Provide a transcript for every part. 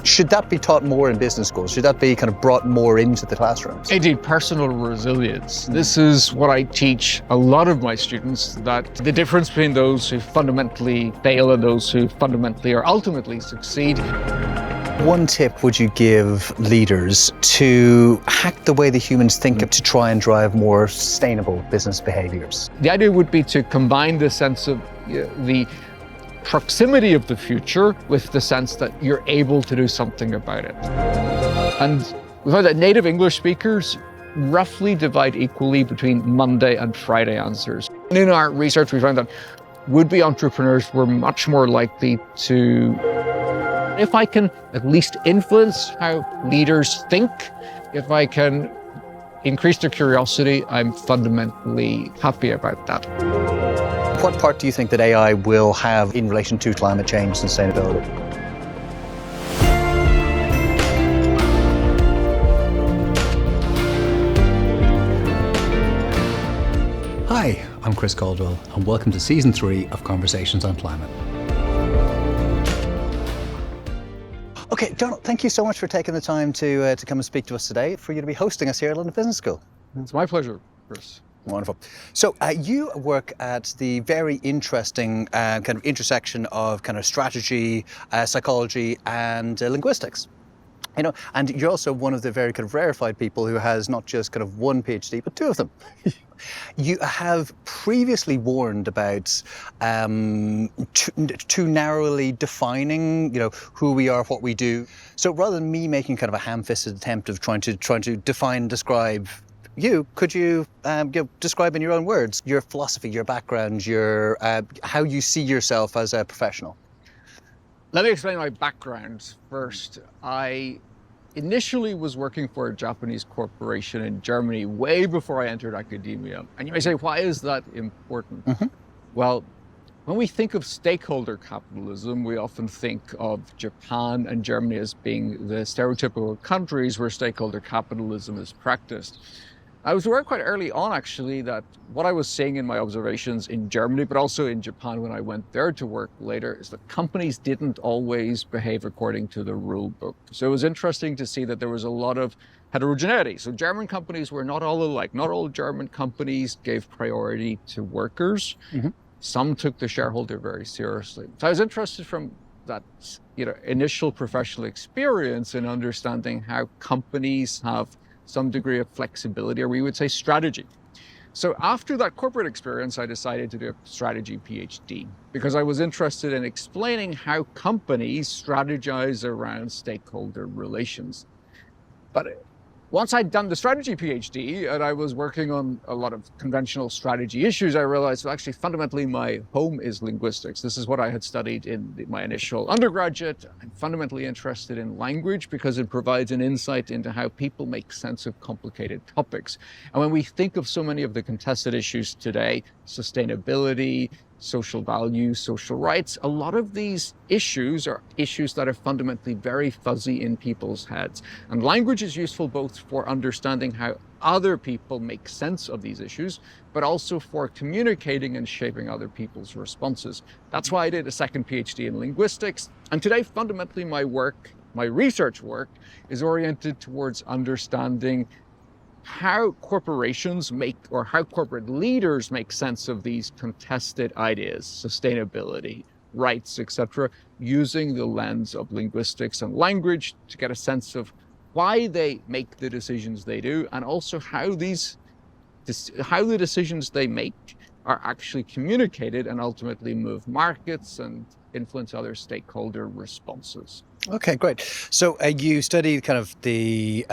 Should that be taught more in business schools? Should that be kind of brought more into the classrooms? Indeed, personal resilience. This is what I teach a lot of my students, that the difference between those who fundamentally fail and those who fundamentally or ultimately succeed. One tip would you give leaders to hack the way the humans think to try and drive more sustainable business behaviours? The idea would be to combine the sense of the proximity of the future with the sense that you're able to do something about it. And we found that native English speakers roughly divide equally between Monday and Friday answers. And in our research, we found that would-be entrepreneurs were much more likely to, if I can at least influence how leaders think, if I can increase their curiosity, I'm fundamentally happy about that. What part do you think that AI will have in relation to climate change and sustainability? Hi, I'm Chris Caldwell, and welcome to Season 3 of Conversations on Climate. Okay, Donald, thank you so much for taking the time to come and speak to us today, for you to be hosting us here at London Business School. It's my pleasure, Chris. Wonderful. So you work at the very interesting kind of intersection of kind of strategy, psychology, and linguistics. You know, and you're also one of the very kind of rarefied people who has not just kind of one PhD, but two of them. You have previously warned about too narrowly defining, who we are, what we do. So rather than me making kind of a ham-fisted attempt of trying to define, describe you, could you describe in your own words your philosophy, your background, your how you see yourself as a professional? Let me explain my background first. I initially was working for a Japanese corporation in Germany way before I entered academia. And you may say, why is that important? Mm-hmm. Well, when we think of stakeholder capitalism, we often think of Japan and Germany as being the stereotypical countries where stakeholder capitalism is practiced. I was aware quite early on, actually, that what I was seeing in my observations in Germany, but also in Japan when I went there to work later, is that companies didn't always behave according to the rule book. So it was interesting to see that there was a lot of heterogeneity. So German companies were not all alike. Not all German companies gave priority to workers. Mm-hmm. Some took the shareholder very seriously. So I was interested from that initial professional experience in understanding how companies have some degree of flexibility, or we would say strategy. So after that corporate experience, I decided to do a strategy PhD because I was interested in explaining how companies strategize around stakeholder relations. But once I'd done the strategy PhD and I was working on a lot of conventional strategy issues, I realized, well, actually, fundamentally, my home is linguistics. This is what I had studied in my initial undergraduate. I'm fundamentally interested in language because it provides an insight into how people make sense of complicated topics. And when we think of so many of the contested issues today, sustainability, social values, social rights, a lot of these issues are issues that are fundamentally very fuzzy in people's heads. And language is useful both for understanding how other people make sense of these issues, but also for communicating and shaping other people's responses. That's why I did a second PhD in linguistics. And today, fundamentally, my research work is oriented towards understanding how corporations make, or how corporate leaders make sense of these contested ideas, sustainability, rights, etc., using the lens of linguistics and language to get a sense of why they make the decisions they do, and also how the decisions they make are actually communicated and ultimately move markets and influence other stakeholder responses. Okay, great. So you studied kind of the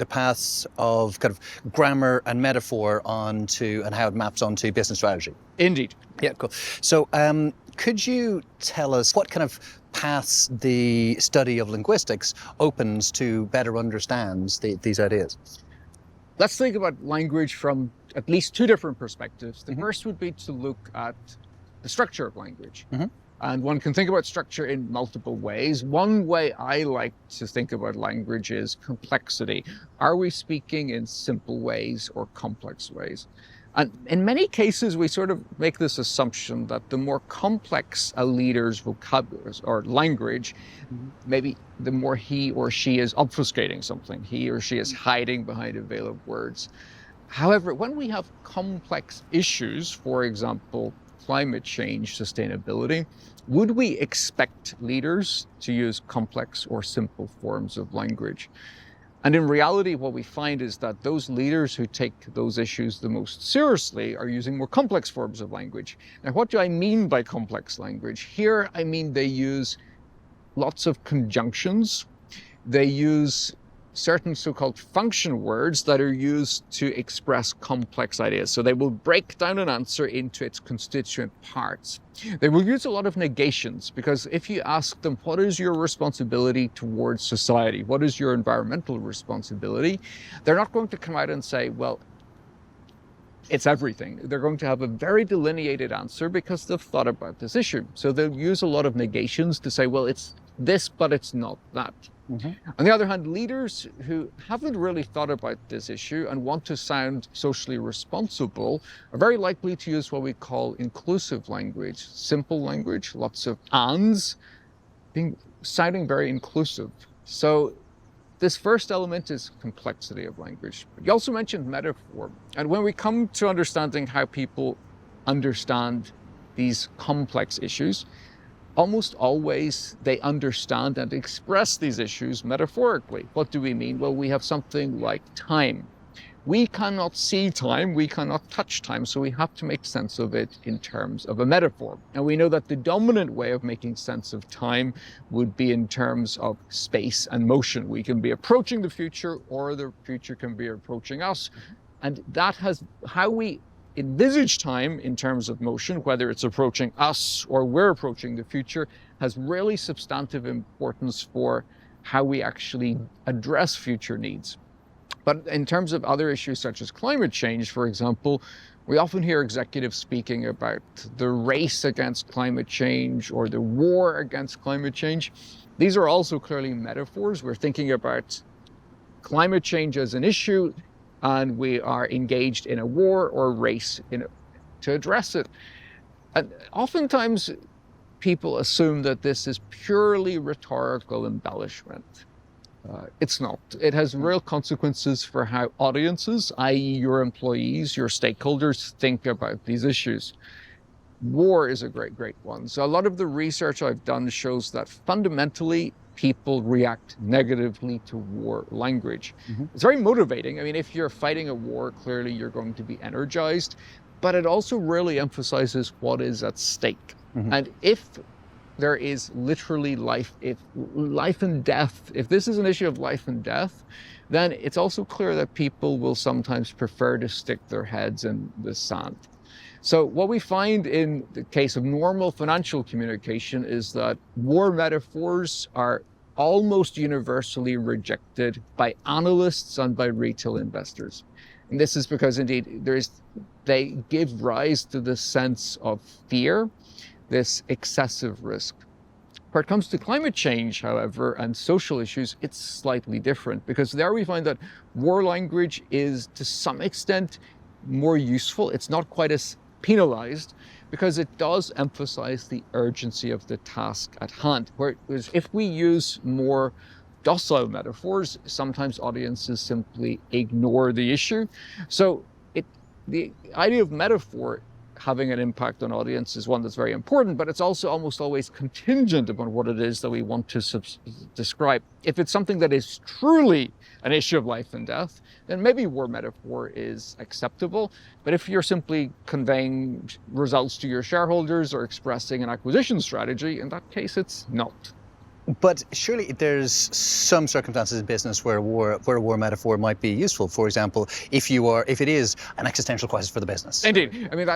paths of kind of grammar and metaphor onto and how it maps onto business strategy. Indeed. Yeah, cool. So could you tell us what kind of paths the study of linguistics opens to better understand these ideas? Let's think about language from at least two different perspectives. The first would be to look at the structure of language. Mm-hmm. And one can think about structure in multiple ways. One way I like to think about language is complexity. Are we speaking in simple ways or complex ways? And in many cases, we sort of make this assumption that the more complex a leader's vocabulary or language, maybe the more he or she is obfuscating something, he or she is hiding behind a veil of words. However, when we have complex issues, for example, climate change, sustainability, would we expect leaders to use complex or simple forms of language? And in reality, what we find is that those leaders who take those issues the most seriously are using more complex forms of language. Now, what do I mean by complex language? Here, I mean they use lots of conjunctions. They use certain so-called function words that are used to express complex ideas. So they will break down an answer into its constituent parts. They will use a lot of negations, because if you ask them, what is your responsibility towards society? What is your environmental responsibility? They're not going to come out and say, well, it's everything. They're going to have a very delineated answer because they've thought about this issue. So they'll use a lot of negations to say, well, it's this, but it's not that. On the other hand, leaders who haven't really thought about this issue and want to sound socially responsible are very likely to use what we call inclusive language, simple language, lots of ands, sounding very inclusive. So this first element is complexity of language. You also mentioned metaphor. And when we come to understanding how people understand these complex issues, almost always they understand and express these issues metaphorically. What do we mean? Well, we have something like time. We cannot see time, we cannot touch time, so we have to make sense of it in terms of a metaphor. And we know that the dominant way of making sense of time would be in terms of space and motion. We can be approaching the future, or the future can be approaching us. And that has how we envisage time in terms of motion, whether it's approaching us or we're approaching the future, has really substantive importance for how we actually address future needs. But in terms of other issues such as climate change, for example, we often hear executives speaking about the race against climate change or the war against climate change. These are also clearly metaphors. We're thinking about climate change as an issue, and we are engaged in a war or race to address it. And oftentimes people assume that this is purely rhetorical embellishment. It's not. It has real consequences for how audiences, i.e. your employees, your stakeholders, think about these issues. War is a great one. So a lot of the research I've done shows that fundamentally people react negatively to war language. It's very motivating. I mean, if you're fighting a war, clearly you're going to be energized, but it also really emphasizes what is at stake. And if there is literally life and death, if this is an issue of life and death, then it's also clear that people will sometimes prefer to stick their heads in the sand. So what we find in the case of normal financial communication is that war metaphors are almost universally rejected by analysts and by retail investors. And this is because indeed they give rise to this sense of fear, this excessive risk. When it comes to climate change, however, and social issues, it's slightly different, because there we find that war language is to some extent more useful. It's not quite as penalized, because it does emphasize the urgency of the task at hand. Whereas if we use more docile metaphors, sometimes audiences simply ignore the issue. So the idea of metaphor having an impact on audience is one that's very important, but it's also almost always contingent upon what it is that we want to describe. If it's something that is truly an issue of life and death, then maybe war metaphor is acceptable. But if you're simply conveying results to your shareholders or expressing an acquisition strategy, in that case, it's not. But surely there's some circumstances in business where a war metaphor might be useful. For example, if it is an existential crisis for the business. Indeed. I mean,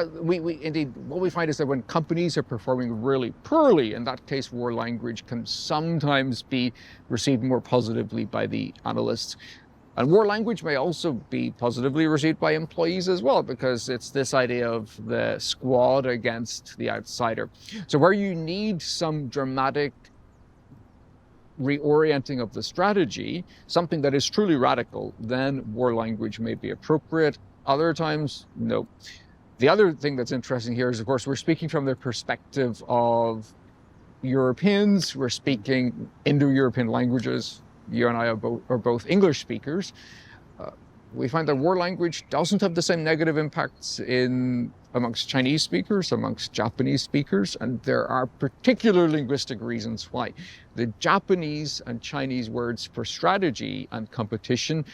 indeed, what we find is that when companies are performing really poorly, in that case, war language can sometimes be received more positively by the analysts. And war language may also be positively received by employees as well, because it's this idea of the squad against the outsider. So where you need some dramatic reorienting of the strategy, something that is truly radical, then war language may be appropriate. Other times, no. The other thing that's interesting here is, of course, we're speaking from the perspective of Europeans. We're speaking Indo-European languages. You and I are both English speakers. We find that war language doesn't have the same negative impacts amongst Chinese speakers, amongst Japanese speakers, and there are particular linguistic reasons why. The Japanese and Chinese words for strategy and competition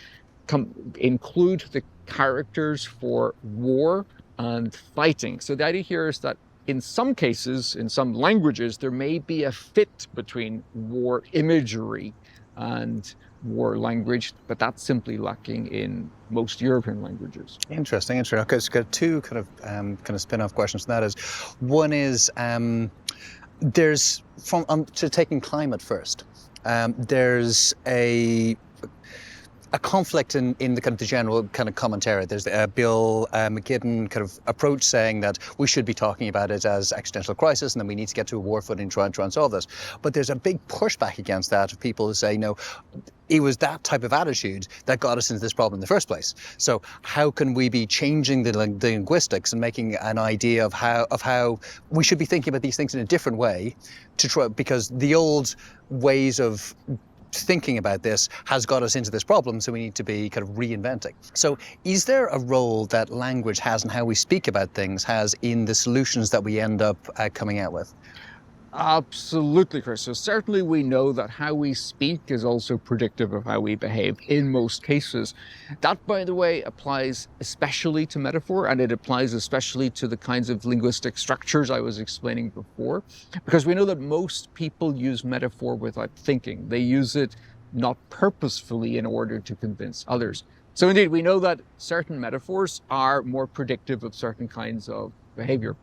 include the characters for war and fighting. So the idea here is that in some cases, in some languages, there may be a fit between war imagery and war language, but that's simply lacking in most European languages. Interesting. Okay, so got two kind of spin-off questions. And that is, one is there's to taking climate first. There's a conflict in the kind of the general kind of commentary. There's Bill McKibben kind of approach saying that we should be talking about it as existential crisis, and then we need to get to a war footing and try and solve this. But there's a big pushback against that of people who say, no, it was that type of attitude that got us into this problem in the first place. So how can we be changing the linguistics and making an idea of how we should be thinking about these things in a different way to try, because the old ways of thinking about this has got us into this problem, so we need to be kind of reinventing. So is there a role that language has and how we speak about things has in the solutions that we end up coming out with? Absolutely, Chris. So certainly we know that how we speak is also predictive of how we behave in most cases. That, by the way, applies especially to metaphor, and it applies especially to the kinds of linguistic structures I was explaining before, because we know that most people use metaphor without thinking. They use it not purposefully in order to convince others. So indeed, we know that certain metaphors are more predictive of certain kinds of behavior.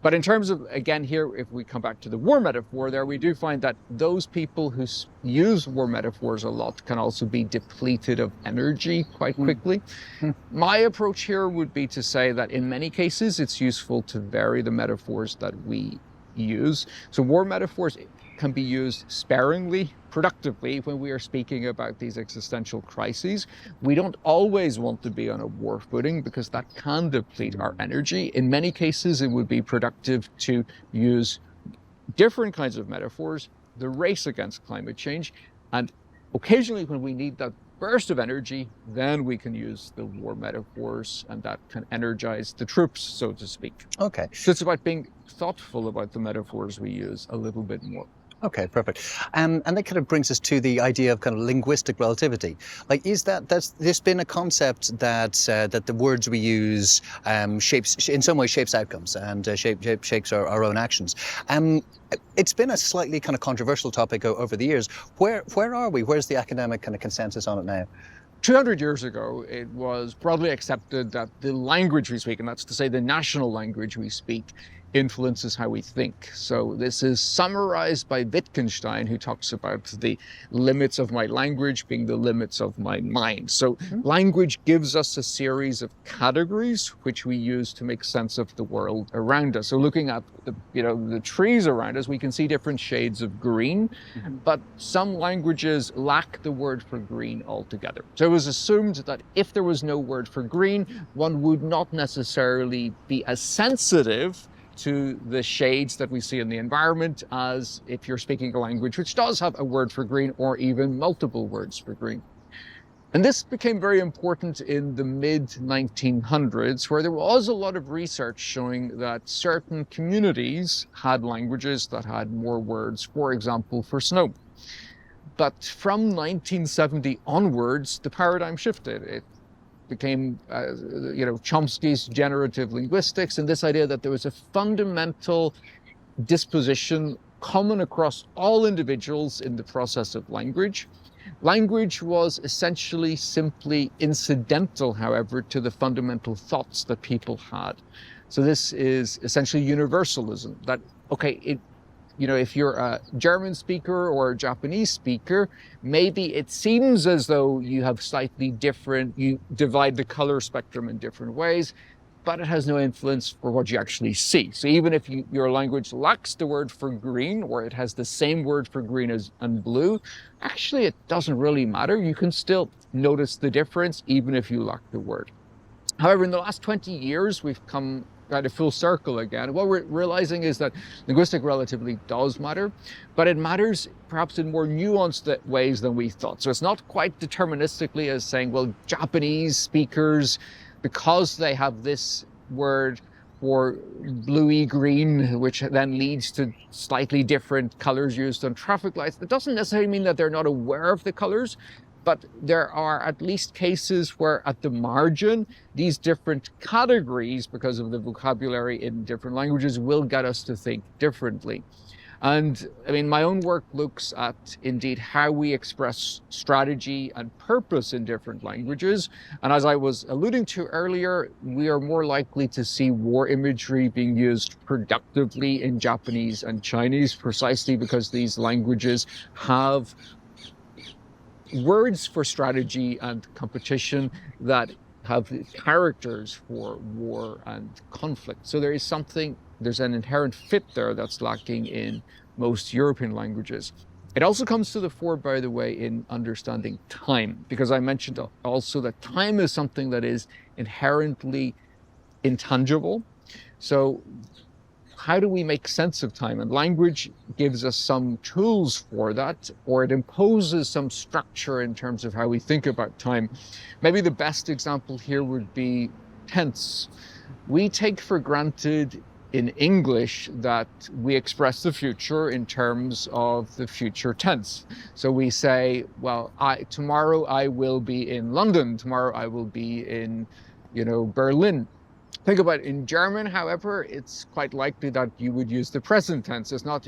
But in terms of, again, here, if we come back to the war metaphor there, we do find that those people who use war metaphors a lot can also be depleted of energy quite quickly. My approach here would be to say that in many cases, it's useful to vary the metaphors that we use. So war metaphors can be used sparingly, productively, when we are speaking about these existential crises. We don't always want to be on a war footing because that can deplete our energy. In many cases, it would be productive to use different kinds of metaphors, the race against climate change, and occasionally when we need that burst of energy, then we can use the war metaphors, and that can energize the troops, so to speak. Okay. So it's about being thoughtful about the metaphors we use a little bit more. Okay, perfect. And that kind of brings us to the idea of kind of linguistic relativity. Like, that's there's been a concept that that the words we use in some way shapes outcomes and shapes our own actions. It's been a slightly kind of controversial topic over the years. Where are we? Where's the academic kind of consensus on it now? 200 years ago, it was broadly accepted that the language we speak, and that's to say the national language we speak, influences how we think. So this is summarized by Wittgenstein, who talks about the limits of my language being the limits of my mind. So language gives us a series of categories which we use to make sense of the world around us. So looking at the trees around us, we can see different shades of green, but some languages lack the word for green altogether. So it was assumed that if there was no word for green, one would not necessarily be as sensitive to the shades that we see in the environment as if you're speaking a language which does have a word for green or even multiple words for green. And this became very important in the mid-1900s, where there was a lot of research showing that certain communities had languages that had more words, for example, for snow. But from 1970 onwards, the paradigm shifted. It became, Chomsky's generative linguistics, and this idea that there was a fundamental disposition common across all individuals in the process of language. Language was essentially simply incidental, however, to the fundamental thoughts that people had. So this is essentially universalism, that, if you're a German speaker or a Japanese speaker, maybe it seems as though you have slightly different, you divide the color spectrum in different ways, but it has no influence for what you actually see. So even if your language lacks the word for green, or it has the same word for green and blue, actually it doesn't really matter. You can still notice the difference even if you lack the word. However, in the last 20 years, we've come at a full circle again. What we're realizing is that linguistic relativity does matter, but it matters perhaps in more nuanced ways than we thought. So it's not quite deterministically as saying, well, Japanese speakers, because they have this word for bluey green, which then leads to slightly different colors used on traffic lights. That doesn't necessarily mean that they're not aware of the colors, but there are at least cases where at the margin, these different categories, because of the vocabulary in different languages, will get us to think differently. And I mean, my own work looks at indeed how we express strategy and purpose in different languages. And as I was alluding to earlier, we are more likely to see war imagery being used productively in Japanese and Chinese, precisely because these languages have words for strategy and competition that have characters for war and conflict. So there's an inherent fit there that's lacking in most European languages. It also comes to the fore, by the way, in understanding time, because I mentioned also that time is something that is inherently intangible. So how do we make sense of time? And language gives us some tools for that, or it imposes some structure in terms of how we think about time. Maybe the best example here would be tense. We take for granted in English that we express the future in terms of the future tense. So we say, well, tomorrow I will be in London, tomorrow I will be in, Berlin. Think about it. In German, however, it's quite likely that you would use the present tense. It's not,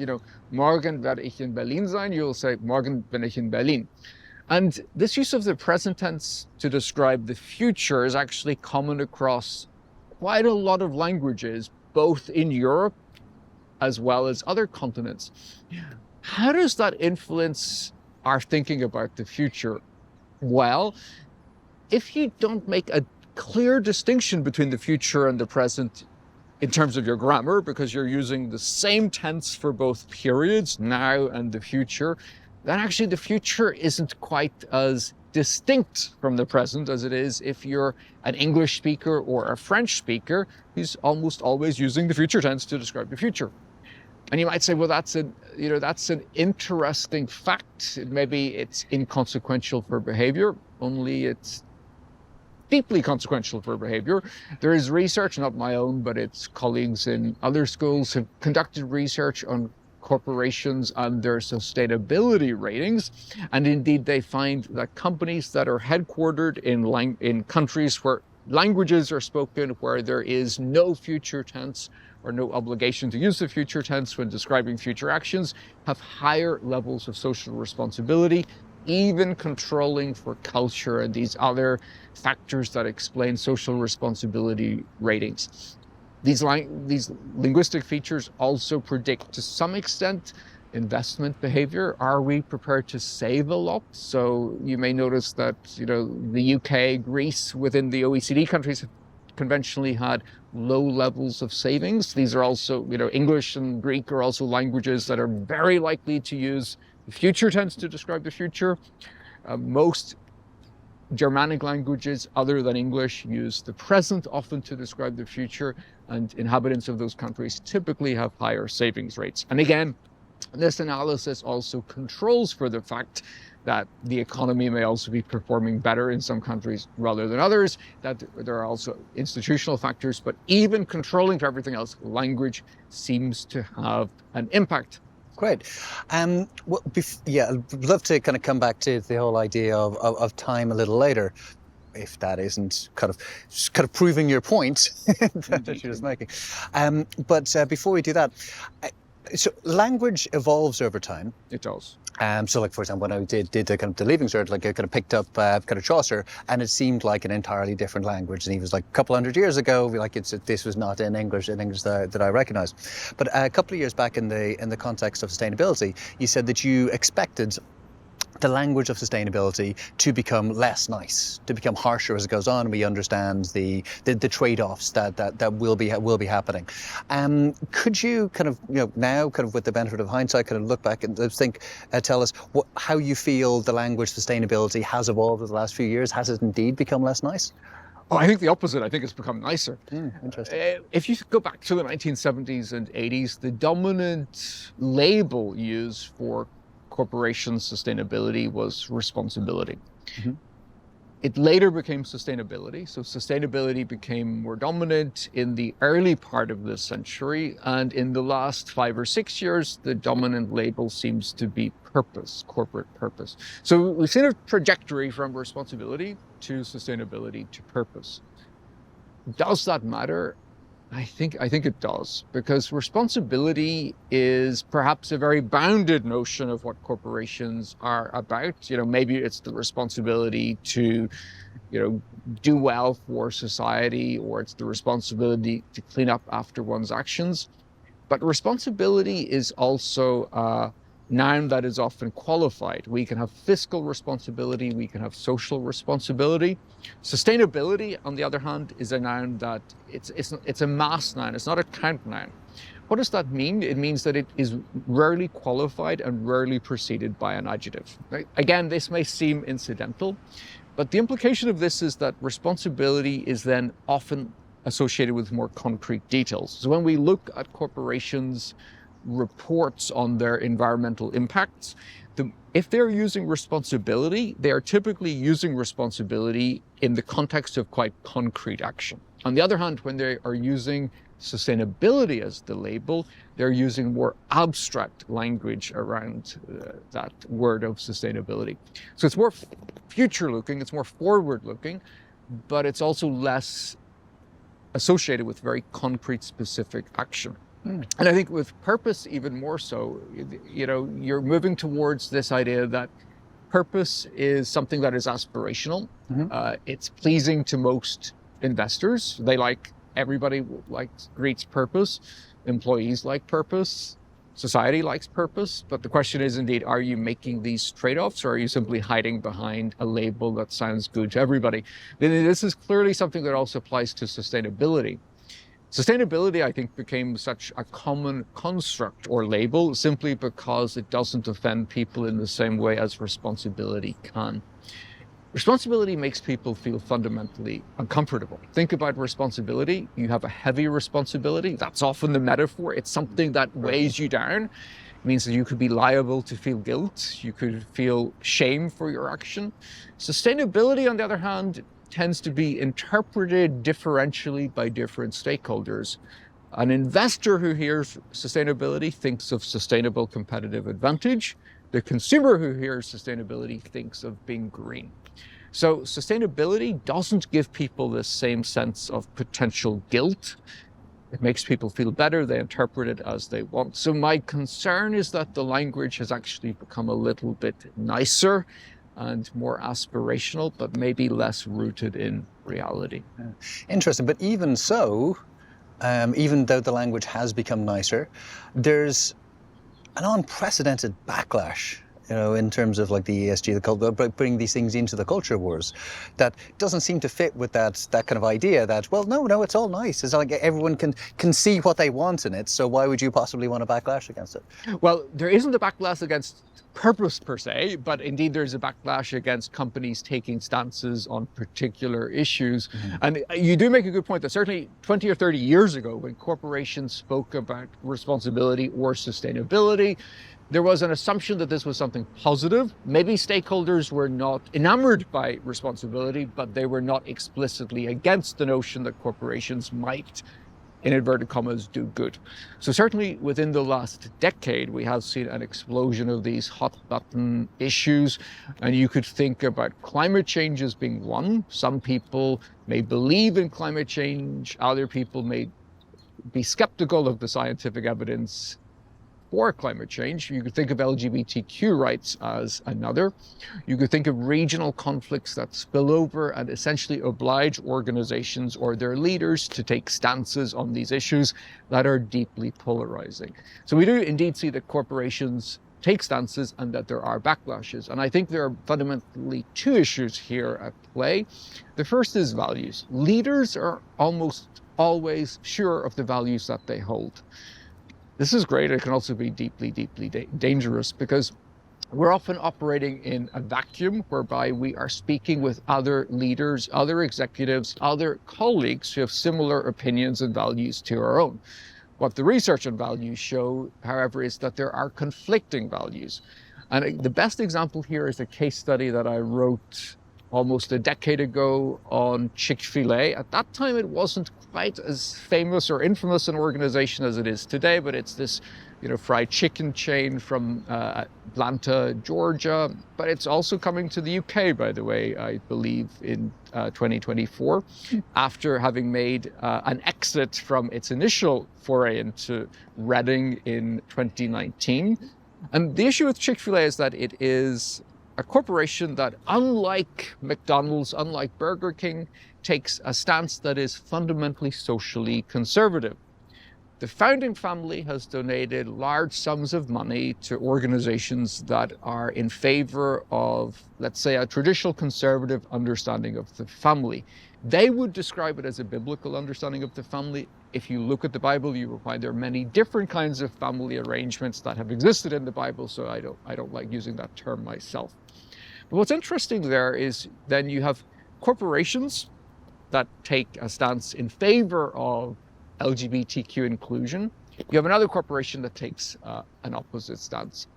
morgen werde ich in Berlin sein. You'll say, morgen bin ich in Berlin. And this use of the present tense to describe the future is actually common across quite a lot of languages, both in Europe as well as other continents. How does that influence our thinking about the future? Well, if you don't make a clear distinction between the future and the present in terms of your grammar, because you're using the same tense for both periods, now and the future, then actually the future isn't quite as distinct from the present as it is if you're an English speaker or a French speaker who's almost always using the future tense to describe the future. And you might say, well, that's an interesting fact. Maybe it's inconsequential for behavior, only it's deeply consequential for behavior. There is research, not my own, but it's colleagues in other schools have conducted research on corporations and their sustainability ratings. And indeed, they find that companies that are headquartered in countries where languages are spoken, where there is no future tense or no obligation to use the future tense when describing future actions, have higher levels of social responsibility, even controlling for culture and these other factors that explain social responsibility ratings. These linguistic features also predict, to some extent, investment behavior. Are we prepared to save a lot? So you may notice that, the UK, Greece, within the OECD countries have conventionally had low levels of savings. These are also, English and Greek are also languages that are very likely to use the future tense to describe the future. Most Germanic languages other than English use the present often to describe the future, and inhabitants of those countries typically have higher savings rates. And again, this analysis also controls for the fact that the economy may also be performing better in some countries rather than others, that there are also institutional factors, but even controlling for everything else, language seems to have an impact. Great. I'd love to kind of come back to the whole idea of time a little later, if that isn't kind of proving your point that you're just making. But before we do that, so language evolves over time. It does. So, like, for example, when I did the kind of the Leaving Cert, like I kind of picked up kind of Chaucer, and it seemed like an entirely different language. And he was like a couple hundred years ago, like this was not in English that I recognise. But a couple of years back in the context of sustainability, you said that you expected the language of sustainability to become less nice, to become harsher as it goes on, and we understand the trade-offs that will be happening. Could you kind of, now kind of with the benefit of hindsight, kind of look back and tell us how you feel the language sustainability has evolved over the last few years? Has it indeed become less nice? Oh, I think the opposite. I think it's become nicer. Interesting. If you go back to the 1970s and 80s, the dominant label used for corporation sustainability was responsibility. It later became sustainability. So sustainability became more dominant in the early part of this century. And in the last 5 or 6 years, the dominant label seems to be purpose, corporate purpose. So we've seen a trajectory from responsibility to sustainability to purpose. Does that matter? I think it does, because responsibility is perhaps a very bounded notion of what corporations are about. Maybe it's the responsibility to, do well for society, or it's the responsibility to clean up after one's actions. But responsibility is also a noun that is often qualified. We can have fiscal responsibility, we can have social responsibility. Sustainability, on the other hand, is a noun that it's a mass noun, it's not a count noun. What does that mean? It means that it is rarely qualified and rarely preceded by an adjective. Right? Again, this may seem incidental, but the implication of this is that responsibility is then often associated with more concrete details. So when we look at corporations' reports on their environmental impacts, if they're using responsibility, they are typically using responsibility in the context of quite concrete action. On the other hand, when they are using sustainability as the label, they're using more abstract language around that word of sustainability. So it's more future-looking, it's more forward-looking, but it's also less associated with very concrete, specific action. And I think with purpose, even more so, you're moving towards this idea that purpose is something that is aspirational. It's pleasing to most investors. Everybody greets purpose. Employees like purpose. Society likes purpose. But the question is, indeed, are you making these trade-offs, or are you simply hiding behind a label that sounds good to everybody? This is clearly something that also applies to sustainability. Sustainability, I think, became such a common construct or label simply because it doesn't offend people in the same way as responsibility can. Responsibility makes people feel fundamentally uncomfortable. Think about responsibility. You have a heavy responsibility. That's often the metaphor. It's something that weighs you down. It means that you could be liable to feel guilt. You could feel shame for your action. Sustainability, on the other hand, tends to be interpreted differentially by different stakeholders. An investor who hears sustainability thinks of sustainable competitive advantage. The consumer who hears sustainability thinks of being green. So sustainability doesn't give people the same sense of potential guilt. It makes people feel better. They interpret it as they want. So my concern is that the language has actually become a little bit nicer and more aspirational, but maybe less rooted in reality. Interesting, but even so, even though the language has become nicer, there's an unprecedented backlash, in terms of like the ESG, the culture, bringing these things into the culture wars, that doesn't seem to fit with that kind of idea that, well, no, it's all nice. It's like everyone can see what they want in it, so why would you possibly want to backlash against it? Well, there isn't a backlash against purpose per se, but indeed there's a backlash against companies taking stances on particular issues. And you do make a good point that certainly 20 or 30 years ago, when corporations spoke about responsibility or sustainability, there was an assumption that this was something positive. Maybe stakeholders were not enamored by responsibility, but they were not explicitly against the notion that corporations might, in inverted commas, do good. So certainly within the last decade, we have seen an explosion of these hot button issues. And you could think about climate change as being one. Some people may believe in climate change. Other people may be skeptical of the scientific evidence for climate change. You could think of LGBTQ rights as another. You could think of regional conflicts that spill over and essentially oblige organizations or their leaders to take stances on these issues that are deeply polarizing. So we do indeed see that corporations take stances and that there are backlashes. And I think there are fundamentally two issues here at play. The first is values. Leaders are almost always sure of the values that they hold. This is great. It can also be deeply, deeply dangerous, because We're often operating in a vacuum whereby we are speaking with other leaders, other executives, other colleagues who have similar opinions and values to our own. What the research on values show, however, is that there are conflicting values. And the best example here is a case study that I wrote almost a decade ago on Chick-fil-A. At that time, it wasn't quite as famous or infamous an organization as it is today, but it's this fried chicken chain from Atlanta, Georgia. But it's also coming to the UK, by the way, I believe in 2024, after having made an exit from its initial foray into Reading in 2019. And the issue with Chick-fil-A is that it is a corporation that, unlike McDonald's, unlike Burger King, takes a stance that is fundamentally socially conservative. The founding family has donated large sums of money to organizations that are in favor of, let's say, a traditional conservative understanding of the family. They would describe it as a biblical understanding of the family. If you look at the Bible, you will find there are many different kinds of family arrangements that have existed in the Bible, so I don't like using that term myself. But what's interesting there is then you have corporations that take a stance in favor of LGBTQ inclusion. You have another corporation that takes an opposite stance.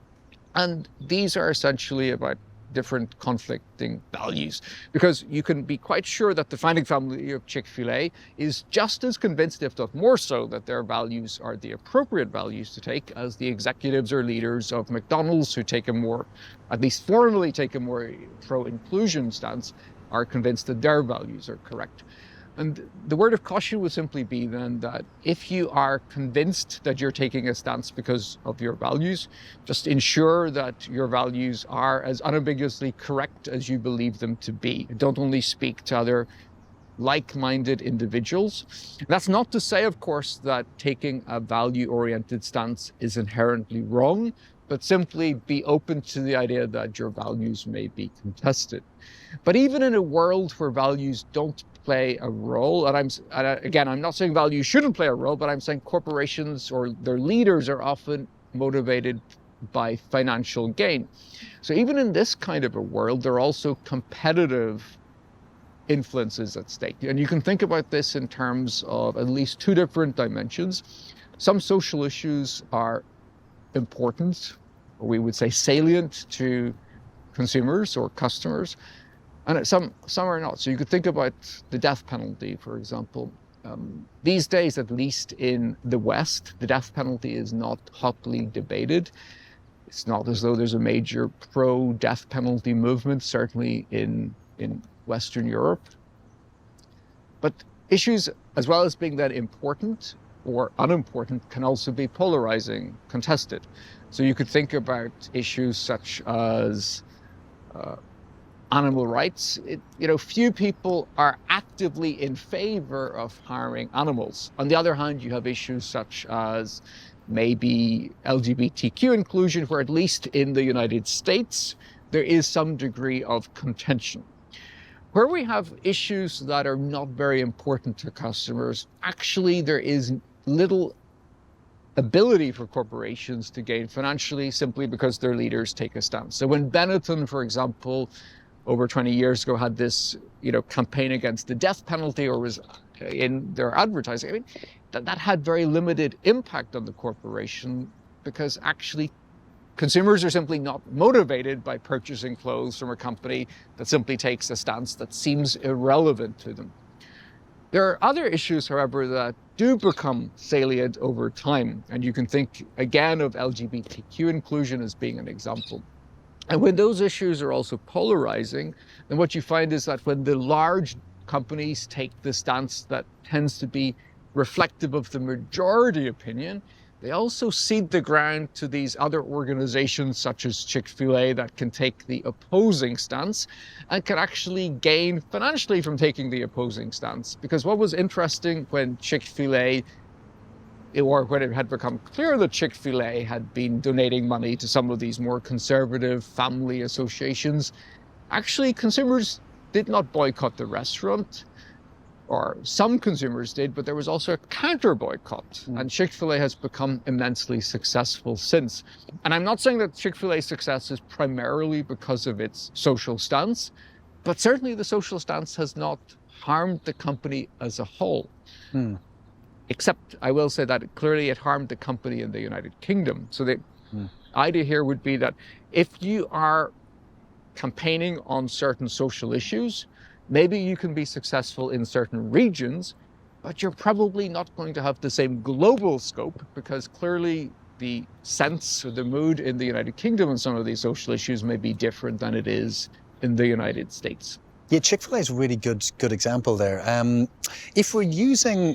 And these are essentially about different conflicting values, because you can be quite sure that the founding family of Chick-fil-A is just as convinced, if not more so, that their values are the appropriate values to take as the executives or leaders of McDonald's, who take a more, at least formally take a more pro-inclusion stance, are convinced that their values are correct. And the word of caution would simply be then that if you are convinced that you're taking a stance because of your values, just ensure that your values are as unambiguously correct as you believe them to be. Don't only speak to other like-minded individuals. That's not to say, of course, that taking a value-oriented stance is inherently wrong, but simply be open to the idea that your values may be contested. But even in a world where values don't play a role, and I'm not saying values shouldn't play a role, but I'm saying corporations or their leaders are often motivated by financial gain. So even in this kind of a world, there are also competitive influences at stake. And you can think about this in terms of at least two different dimensions. Some social issues are important, or we would say salient to consumers or customers, and some are not. So you could think about the death penalty, for example. These days, at least in the West, the death penalty is not hotly debated. It's not as though there's a major pro-death penalty movement, certainly in Western Europe. But issues, as well as being that important or unimportant, can also be polarizing, contested. So you could think about issues such as animal rights. Few people are actively in favor of harming animals. On the other hand, you have issues such as maybe LGBTQ inclusion, where at least in the United States, there is some degree of contention. Where we have issues that are not very important to customers, actually there is little ability for corporations to gain financially simply because their leaders take a stance. So when Benetton, for example, over 20 years ago had this, campaign against the death penalty, or was in their advertising, that had very limited impact on the corporation, because actually consumers are simply not motivated by purchasing clothes from a company that simply takes a stance that seems irrelevant to them. There are other issues, however, that do become salient over time. And you can think again of LGBTQ inclusion as being an example. And when those issues are also polarizing, then what you find is that when the large companies take the stance that tends to be reflective of the majority opinion, they also cede the ground to these other organizations such as Chick-fil-A that can take the opposing stance and can actually gain financially from taking the opposing stance. Because what was interesting when Chick-fil-A, or when it had become clear that Chick-fil-A had been donating money to some of these more conservative family associations, actually consumers did not boycott the restaurant. or some consumers did, but there was also a counter boycott. And Chick-fil-A has become immensely successful since. And I'm not saying that Chick-fil-A's success is primarily because of its social stance, but certainly the social stance has not harmed the company as a whole. Except I will say that clearly it harmed the company in the United Kingdom. So the idea here would be that if you are campaigning on certain social issues, maybe you can be successful in certain regions, but you're probably not going to have the same global scope, because clearly the sense or the mood in the United Kingdom on some of these social issues may be different than it is in the United States. Yeah, Chick-fil-A is a really good example there. If we're using,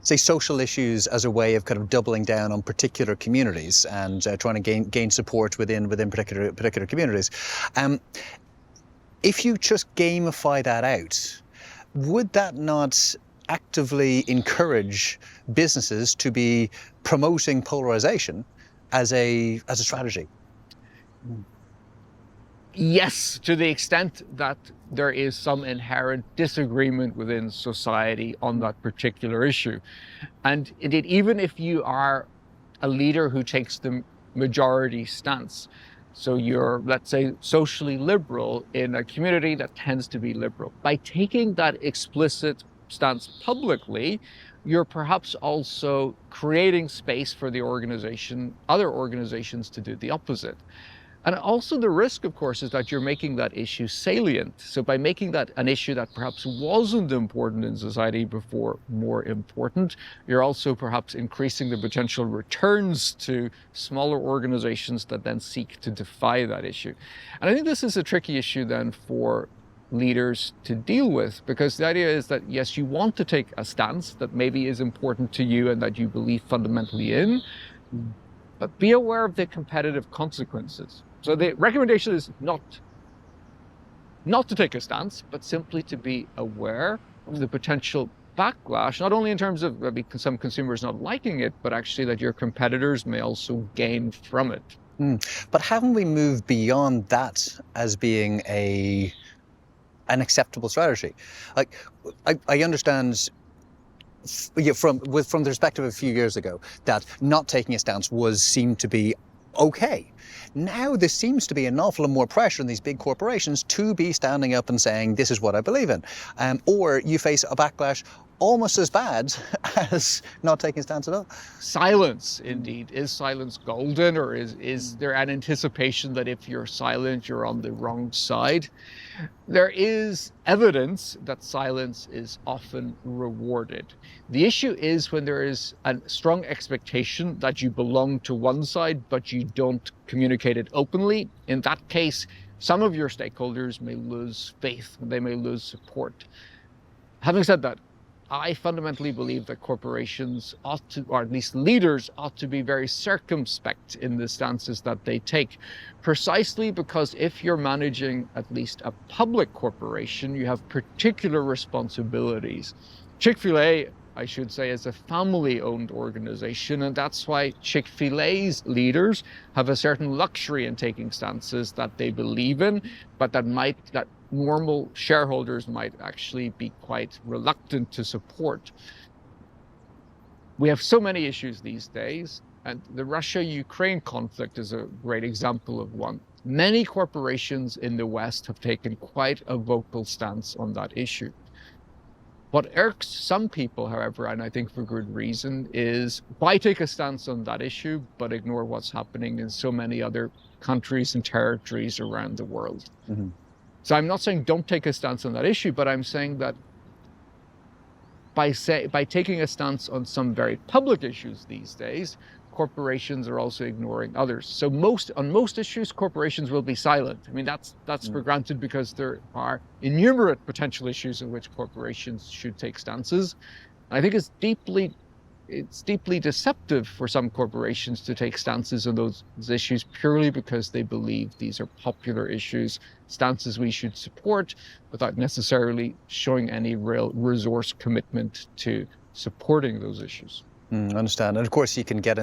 say, social issues as a way of kind of doubling down on particular communities and trying to gain support within particular communities, if you just gamify that out, would that not actively encourage businesses to be promoting polarization as a strategy? Yes, to the extent that there is some inherent disagreement within society on that particular issue. And indeed, even if you are a leader who takes the majority stance, so you're, let's say, socially liberal in a community that tends to be liberal, by taking that explicit stance publicly, you're perhaps also creating space for the organization, other organizations, to do the opposite. And also the risk, of course, is that you're making that issue salient. So by making that an issue that perhaps wasn't important in society before more important, you're also perhaps increasing the potential returns to smaller organizations that then seek to defy that issue. And I think this is a tricky issue then for leaders to deal with, because the idea is that, yes, you want to take a stance that maybe is important to you and that you believe fundamentally in, but be aware of the competitive consequences. So the recommendation is not to take a stance, but simply to be aware of the potential backlash, not only in terms of maybe some consumers not liking it, but actually that your competitors may also gain from it. But haven't we moved beyond that as being an acceptable strategy? Like, I understand from the perspective of a few years ago that not taking a stance seemed to be okay. Now there seems to be an awful lot more pressure on these big corporations to be standing up and saying, this is what I believe in. Or you face a backlash almost as bad as not taking a stance at all. Silence, indeed. Is silence golden, or is there an anticipation that if you're silent, you're on the wrong side? There is evidence that silence is often rewarded. The issue is when there is a strong expectation that you belong to one side, but you don't communicate it openly. In that case, some of your stakeholders may lose faith, they may lose support. Having said that, I fundamentally believe that corporations ought to, or at least leaders ought to be very circumspect in the stances that they take, precisely because if you're managing at least a public corporation, you have particular responsibilities. Chick-fil-A, I should say, is a family-owned organization, and that's why Chick-fil-A's leaders have a certain luxury in taking stances that they believe in, but that normal shareholders might actually be quite reluctant to support. We have so many issues these days, and the Russia-Ukraine conflict is a great example of one. Many corporations in the West have taken quite a vocal stance on that issue. What irks some people, however, and I think for good reason, is why take a stance on that issue but ignore what's happening in so many other countries and territories around the world? Mm-hmm. So I'm not saying don't take a stance on that issue, but I'm saying that by taking a stance on some very public issues these days, corporations are also ignoring others. So on most issues, corporations will be silent. I mean, that's for granted, because there are innumerable potential issues in which corporations should take stances. I think it's deeply deceptive for some corporations to take stances on those issues purely because they believe these are popular issues, stances we should support, without necessarily showing any real resource commitment to supporting those issues. I understand. And of course, you can get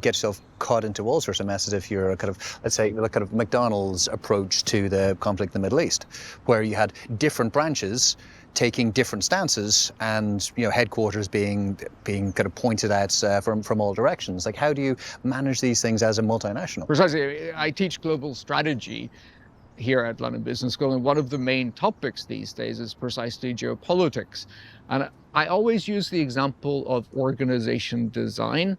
yourself caught into all sorts of messes if you're a kind of, let's say, a kind of McDonald's approach to the conflict in the Middle East, where you had different branches taking different stances, and headquarters being kind of pointed at from all directions. Like, how do you manage these things as a multinational? Precisely. I teach global strategy here at London Business School, and one of the main topics these days is precisely geopolitics. And I always use the example of organization design.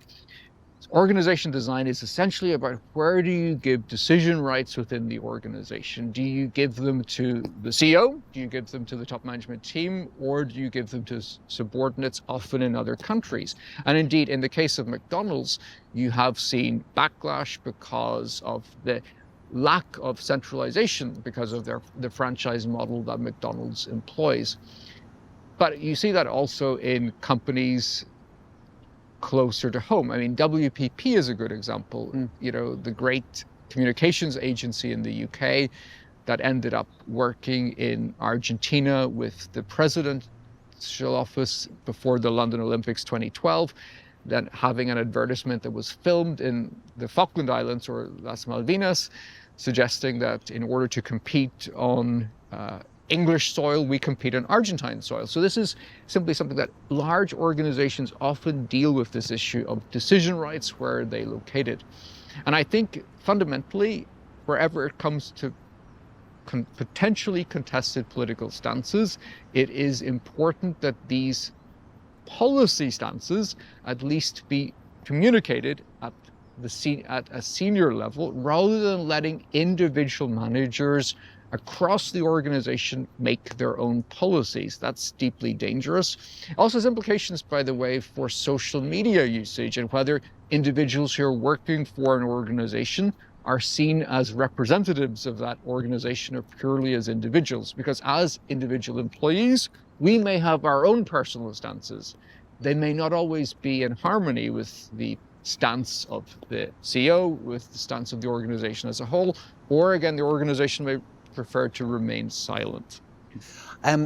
Organization design is essentially about where do you give decision rights within the organization? Do you give them to the CEO? Do you give them to the top management team? Or do you give them to subordinates, often in other countries? And indeed, in the case of McDonald's, you have seen backlash because of the lack of centralization, because of the franchise model that McDonald's employs. But you see that also in companies closer to home. I mean, WPP is a good example. The great communications agency in the UK that ended up working in Argentina with the presidential office before the London Olympics 2012, then having an advertisement that was filmed in the Falkland Islands or Las Malvinas, suggesting that in order to compete on English soil, we compete on Argentine soil. So this is simply something that large organizations often deal with, this issue of decision rights, where are they located. And I think fundamentally, wherever it comes to potentially contested political stances, it is important that these policy stances at least be communicated at a senior level, rather than letting individual managers across the organization make their own policies. That's deeply dangerous. It also has implications, by the way, for social media usage and whether individuals who are working for an organization are seen as representatives of that organization or purely as individuals. Because as individual employees, we may have our own personal stances. They may not always be in harmony with the stance of the CEO, with the stance of the organization as a whole, or again, the organization may prefer to remain silent.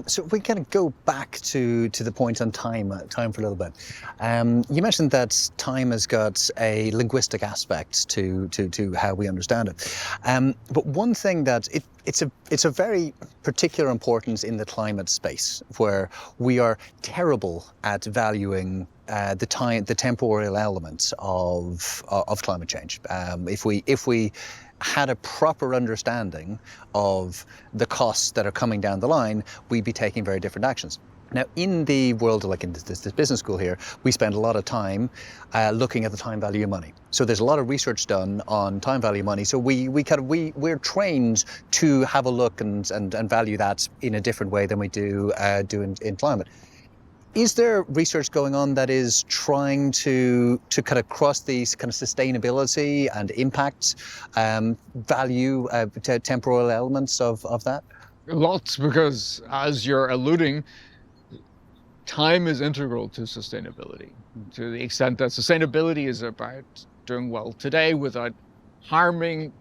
So we kind of go back to the point on time for a little bit. You mentioned that time has got a linguistic aspect to how we understand it. But one thing that it's a very particular importance in the climate space, where we are terrible at valuing the temporal elements of climate change. If we had a proper understanding of the costs that are coming down the line, we'd be taking very different actions. Now, in the world, like in this business school here, we spend a lot of time looking at the time value of money. So there's a lot of research done on time value of money. So we're trained to have a look and value that in a different way than we do in climate. Is there research going on that is trying to kind of cross these kind of sustainability and impact value temporal elements of that? Lots, because as you're alluding, time is integral to sustainability, to the extent that sustainability is about doing well today without harming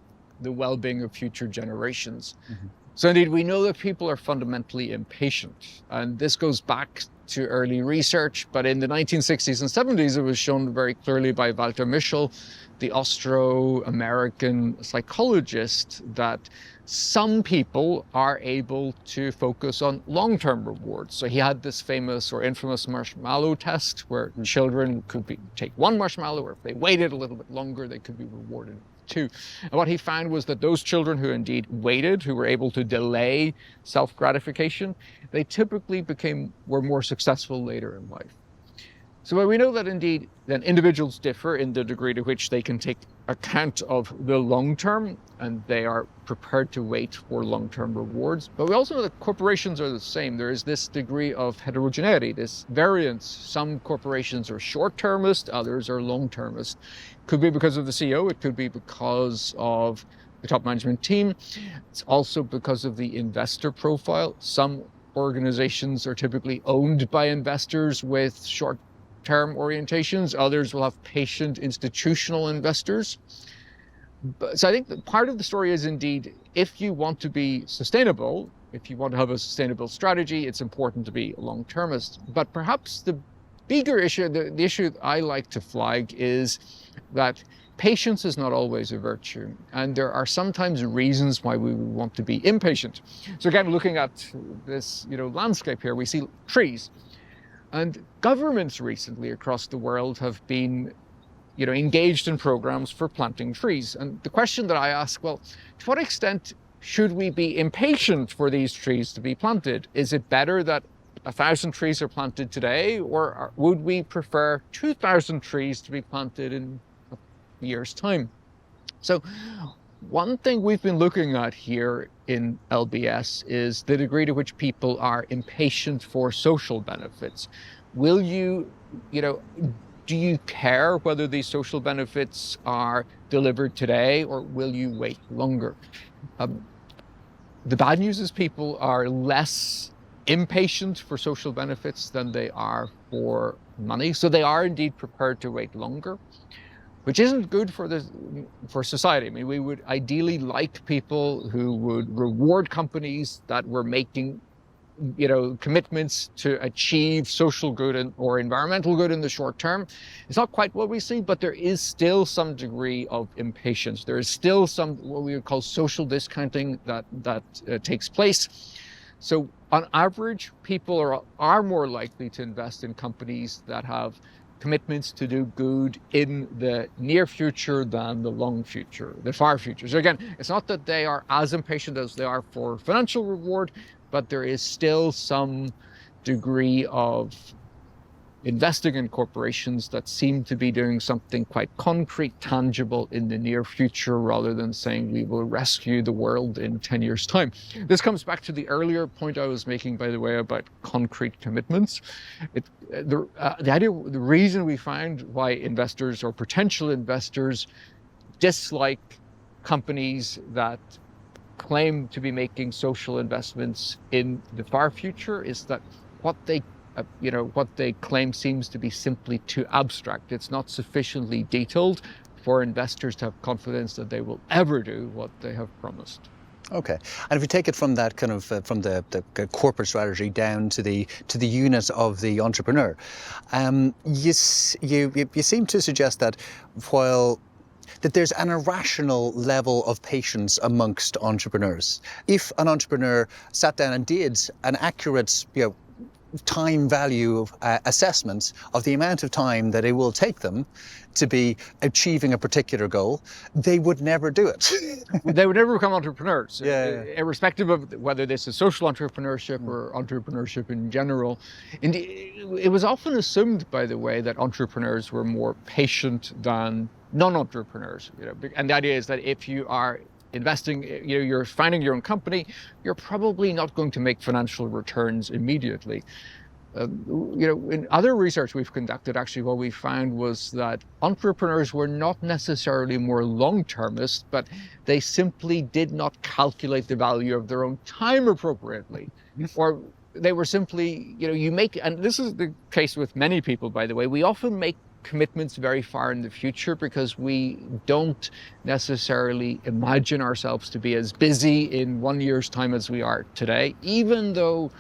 the well-being of future generations. Mm-hmm. So indeed, we know that people are fundamentally impatient, and this goes back to early research, but in the 1960s and 70s, it was shown very clearly by Walter Mischel, the Austro-American psychologist, that some people are able to focus on long-term rewards. So he had this famous or infamous marshmallow test, where children could take one marshmallow, or if they waited a little bit longer, they could be rewarded two. And what he found was that those children who indeed waited, who were able to delay self-gratification, they typically were more successful later in life. So we know that indeed then individuals differ in the degree to which they can take account of the long term, and they are prepared to wait for long-term rewards. But we also know that corporations are the same. There is this degree of heterogeneity, this variance. Some corporations are short-termist, others are long-termist. Could be because of the CEO, it could be because of the top management team. It's also because of the investor profile. Some organizations are typically owned by investors with short-term orientations. Others will have patient institutional investors. So I think that part of the story is indeed, if you want to be sustainable, if you want to have a sustainable strategy, it's important to be long-termist. But perhaps the bigger issue, the issue I like to flag, is that patience is not always a virtue, and there are sometimes reasons why we would want to be impatient. So again, looking at this, landscape here, we see trees, and governments recently across the world have been, engaged in programs for planting trees. And the question that I ask, well, to what extent should we be impatient for these trees to be planted? Is it better that 1,000 trees are planted today, or would we prefer 2,000 trees to be planted in a year's time? So one thing we've been looking at here in LBS is the degree to which people are impatient for social benefits. Will you, do you care whether these social benefits are delivered today, or will you wait longer? The bad news is people are less impatient for social benefits than they are for money. So they are indeed prepared to wait longer, which isn't good for society. I mean, we would ideally like people who would reward companies that were making, commitments to achieve social good or environmental good in the short term. It's not quite what we see, but there is still some degree of impatience. There is still some what we would call social discounting that takes place. So on average, people are more likely to invest in companies that have commitments to do good in the near future than the long future, the far future. So again, it's not that they are as impatient as they are for financial reward, but there is still some degree of investing in corporations that seem to be doing something quite concrete, tangible in the near future, rather than saying we will rescue the world in 10 years' time. This comes back to the earlier point I was making, by the way, about concrete commitments. The reason we find why investors or potential investors dislike companies that claim to be making social investments in the far future is that what they claim seems to be simply too abstract. It's not sufficiently detailed for investors to have confidence that they will ever do what they have promised. Okay, and if you take it from that kind of from the corporate strategy down to the unit of the entrepreneur, you seem to suggest that there's an irrational level of patience amongst entrepreneurs. If an entrepreneur sat down and did an accurate, time value assessment of the amount of time that it will take them to be achieving a particular goal, they would never do it. They would never become entrepreneurs, irrespective of whether this is social entrepreneurship or entrepreneurship in general. And it was often assumed, by the way, that entrepreneurs were more patient than non-entrepreneurs. And the idea is that if you are investing, you're founding your own company, you're probably not going to make financial returns immediately. In other research we've conducted, actually, what we found was that entrepreneurs were not necessarily more long-termist, but they simply did not calculate the value of their own time appropriately. Or they were simply, and this is the case with many people, by the way, we often make commitments very far in the future because we don't necessarily imagine ourselves to be as busy in 1 year's time as we are today, even though,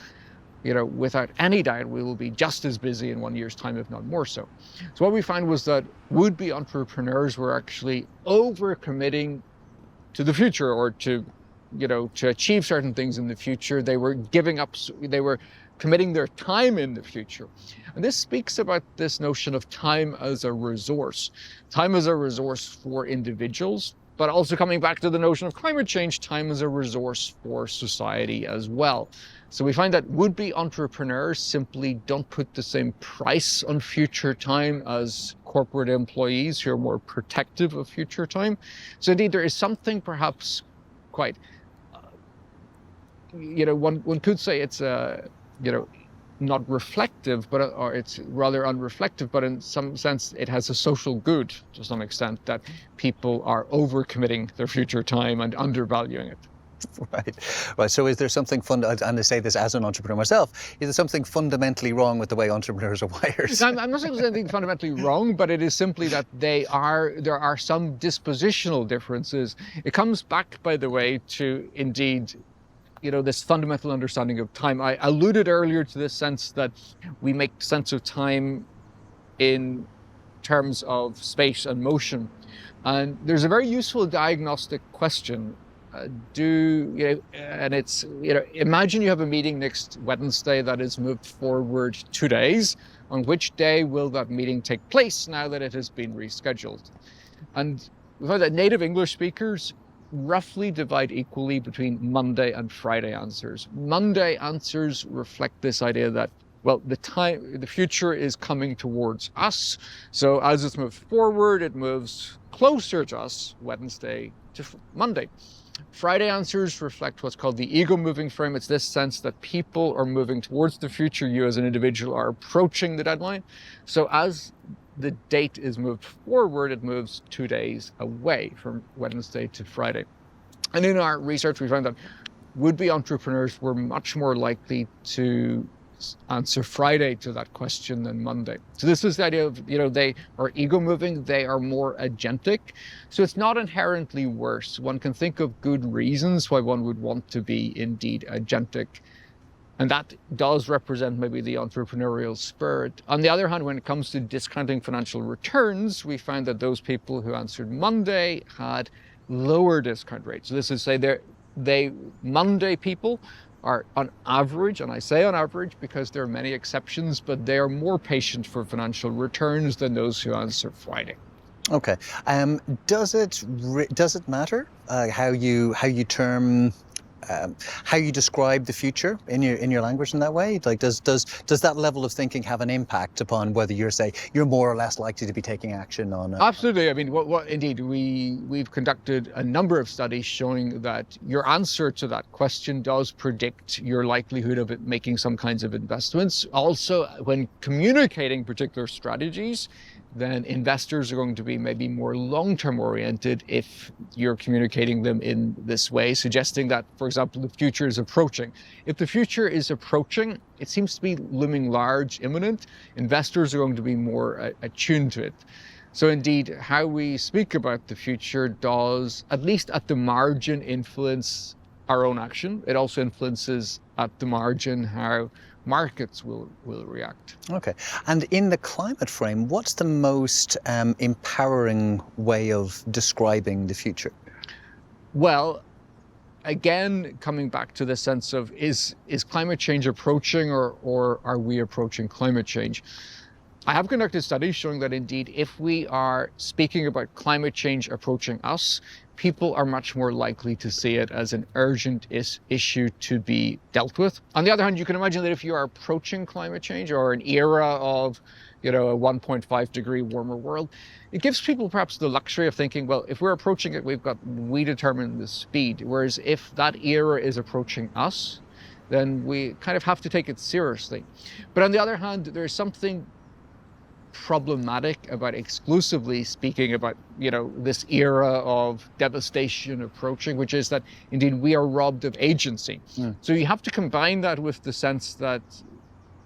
without any doubt, we will be just as busy in 1 year's time, if not more so. So what we found was that would-be entrepreneurs were actually over-committing to the future, or to achieve certain things in the future. They were committing their time in the future. And this speaks about this notion of time as a resource. Time as a resource for individuals, but also coming back to the notion of climate change, time as a resource for society as well. So we find that would-be entrepreneurs simply don't put the same price on future time as corporate employees who are more protective of future time. So indeed, there is something perhaps quite, one could say it's not reflective, or it's rather unreflective, but in some sense it has a social good to some extent, that people are overcommitting their future time and undervaluing it. Right. So is there something and I say this as an entrepreneur myself, is there something fundamentally wrong with the way entrepreneurs are wired? I'm not saying there's anything fundamentally wrong, but it is simply that there are some dispositional differences. It comes back, by the way, to indeed this fundamental understanding of time. I alluded earlier to this sense that we make sense of time in terms of space and motion. And there's a very useful diagnostic question. And it's, imagine you have a meeting next Wednesday that is moved forward 2 days. On which day will that meeting take place now that it has been rescheduled? And we found that native English speakers roughly divide equally between Monday and Friday answers. Monday answers reflect this idea that, well, the future is coming towards us. So as it's moved forward, it moves closer to us, Wednesday to Monday. Friday answers reflect what's called the ego moving frame. It's this sense that people are moving towards the future. You as an individual are approaching the deadline. So as the date is moved forward, it moves 2 days away from Wednesday to Friday. And in our research, we found that would-be entrepreneurs were much more likely to answer Friday to that question than Monday. So this is the idea of, they are ego moving, they are more agentic. So it's not inherently worse. One can think of good reasons why one would want to be indeed agentic. And that does represent maybe the entrepreneurial spirit. On the other hand, when it comes to discounting financial returns, we found that those people who answered Monday had lower discount rates. So this is to say Monday people are on average, and I say on average because there are many exceptions, but they are more patient for financial returns than those who answer Friday. Okay. Does it matter how you term how you describe the future in your language in that way? Like, does that level of thinking have an impact upon whether you're more or less likely to be taking action on? Absolutely. I mean, what indeed we've conducted a number of studies showing that your answer to that question does predict your likelihood of making some kinds of investments. Also, when communicating particular strategies, then investors are going to be maybe more long-term oriented if you're communicating them in this way, suggesting that, for example, the future is approaching. If the future is approaching, it seems to be looming large, imminent, investors are going to be more attuned to it. So indeed, how we speak about the future does, at least at the margin, influence our own action. It also influences at the margin how markets will react. Okay. And in the climate frame, what's the most empowering way of describing the future? Well, again, coming back to the sense of is climate change approaching or are we approaching climate change? I have conducted studies showing that indeed, if we are speaking about climate change approaching us, people are much more likely to see it as an urgent issue to be dealt with. On the other hand, you can imagine that if you are approaching climate change or an era of, a 1.5 degree warmer world, it gives people perhaps the luxury of thinking, well, if we're approaching it, we determine the speed. Whereas if that era is approaching us, then we kind of have to take it seriously. But on the other hand, there's something problematic about exclusively speaking about, this era of devastation approaching, which is that indeed we are robbed of agency. So you have to combine that with the sense that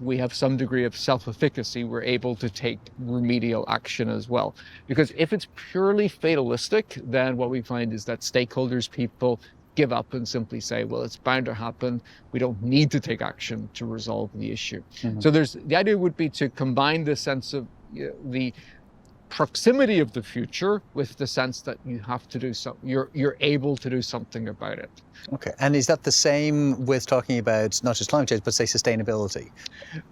we have some degree of self-efficacy. We're able to take remedial action as well. Because if it's purely fatalistic, then what we find is that stakeholders, people, give up and simply say, well, it's bound to happen. We don't need to take action to resolve the issue. So the idea would be to combine the sense of the proximity of the future with the sense that you have to do something, you're able to do something about it. Okay. And is that the same with talking about not just climate change, but say sustainability?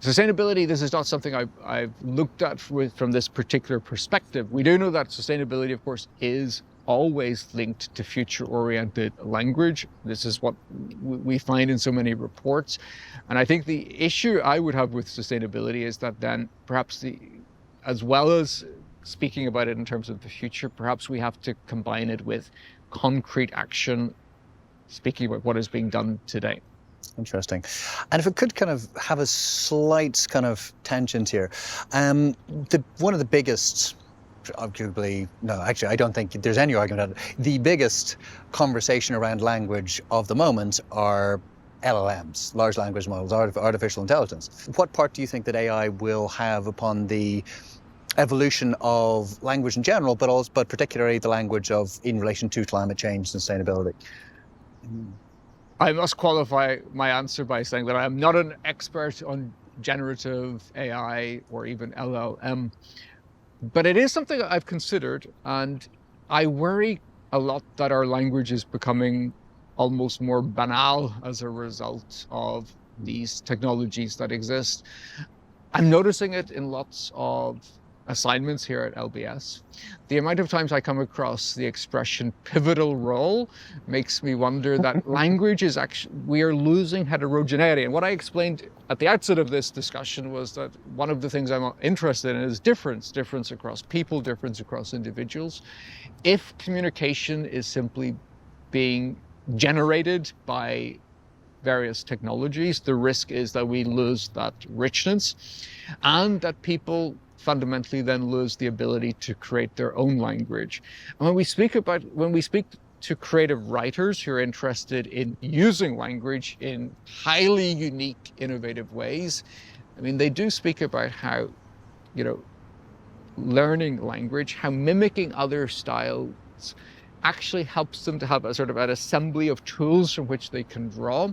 Sustainability, this is not something I've looked at from this particular perspective. We do know that sustainability, of course, is always linked to future-oriented language. This is what we find in so many reports. And I think the issue I would have with sustainability is that then perhaps as well as speaking about it in terms of the future, perhaps we have to combine it with concrete action, speaking about what is being done today. Interesting. And if it could kind of have a slight kind of tangent here, one of the biggest, arguably, no, actually, I don't think there's any argument on it. The biggest conversation around language of the moment are LLMs, large language models, artificial intelligence. What part do you think that AI will have upon the evolution of language in general, but particularly the language in relation to climate change and sustainability? I must qualify my answer by saying that I am not an expert on generative AI or even LLM, but it is something I've considered. And I worry a lot that our language is becoming almost more banal as a result of these technologies that exist. I'm noticing it in lots of assignments here at LBS. The amount of times I come across the expression pivotal role makes me wonder that language is actually, we are losing heterogeneity. And what I explained at the outset of this discussion was that one of the things I'm interested in is difference across people, difference across individuals. If communication is simply being generated by various technologies, the risk is that we lose that richness and that people fundamentally then lose the ability to create their own language. And when we speak to creative writers who are interested in using language in highly unique, innovative ways, I mean, they do speak about how, learning language, how mimicking other styles actually helps them to have a sort of an assembly of tools from which they can draw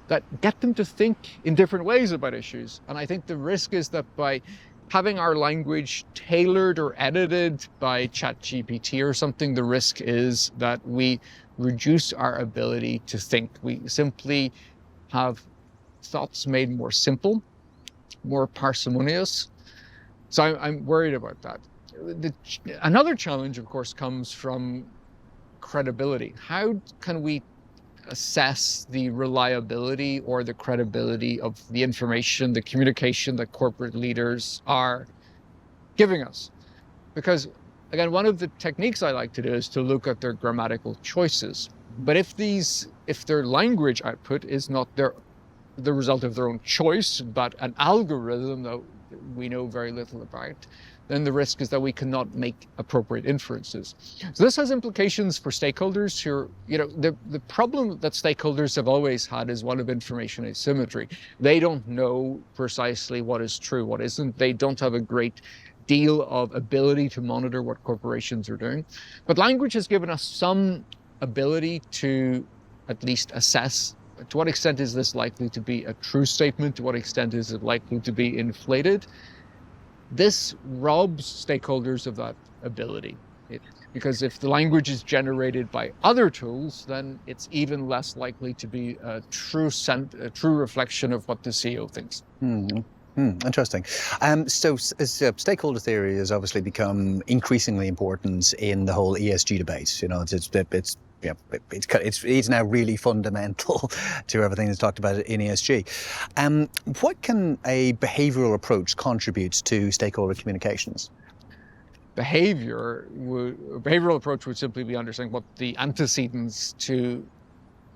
that get them to think in different ways about issues. And I think the risk is that by having our language tailored or edited by ChatGPT or something, the risk is that we reduce our ability to think. We simply have thoughts made more simple, more parsimonious. So I'm worried about that. Another challenge, of course, comes from credibility. How can we assess the reliability or the credibility of the information, the communication that corporate leaders are giving us? Because, again, one of the techniques I like to do is to look at their grammatical choices. But if their language output is not the result of their own choice, but an algorithm that we know very little about, then the risk is that we cannot make appropriate inferences. So this has implications for stakeholders who, the problem that stakeholders have always had is one of information asymmetry. They don't know precisely what is true, what isn't. They don't have a great deal of ability to monitor what corporations are doing. But language has given us some ability to at least assess to what extent is this likely to be a true statement, to what extent is it likely to be inflated. This robs stakeholders of that ability, because if the language is generated by other tools, then it's even less likely to be a true reflection of what the CEO thinks. Interesting. So stakeholder theory has obviously become increasingly important in the whole ESG debate. It's now really fundamental to everything that's talked about in ESG. What can a behavioural approach contribute to stakeholder communications? Behavioural approach would simply be understanding what the antecedents to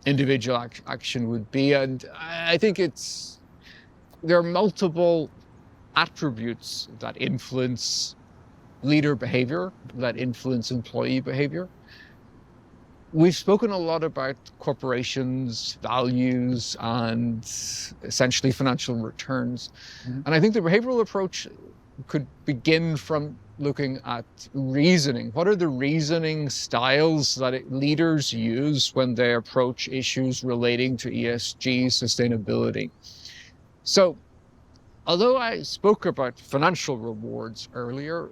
individual action would be. And I think there are multiple attributes that influence leader behaviour, that influence employee behaviour. We've spoken a lot about corporations, values, and essentially financial returns. Mm-hmm. And I think the behavioral approach could begin from looking at reasoning. What are the reasoning styles that leaders use when they approach issues relating to ESG sustainability? So, although I spoke about financial rewards earlier,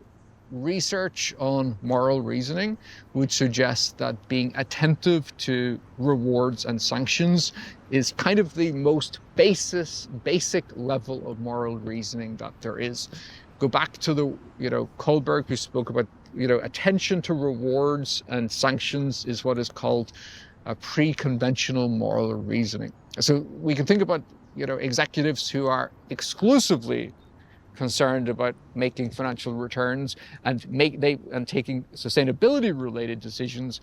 research on moral reasoning would suggest that being attentive to rewards and sanctions is kind of the most basic level of moral reasoning that there is. Go back to Kohlberg, who spoke about, attention to rewards and sanctions is what is called a pre-conventional moral reasoning. So we can think about, executives who are exclusively concerned about making financial returns and taking sustainability-related decisions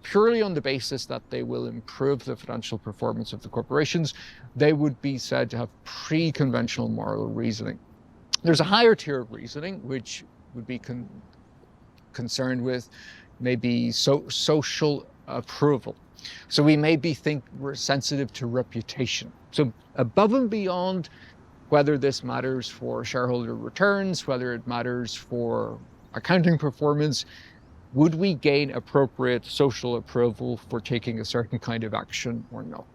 purely on the basis that they will improve the financial performance of the corporations. They would be said to have pre-conventional moral reasoning. There's a higher tier of reasoning which would be concerned with maybe social approval. So we we're sensitive to reputation. So above and beyond whether this matters for shareholder returns, whether it matters for accounting performance, would we gain appropriate social approval for taking a certain kind of action or not?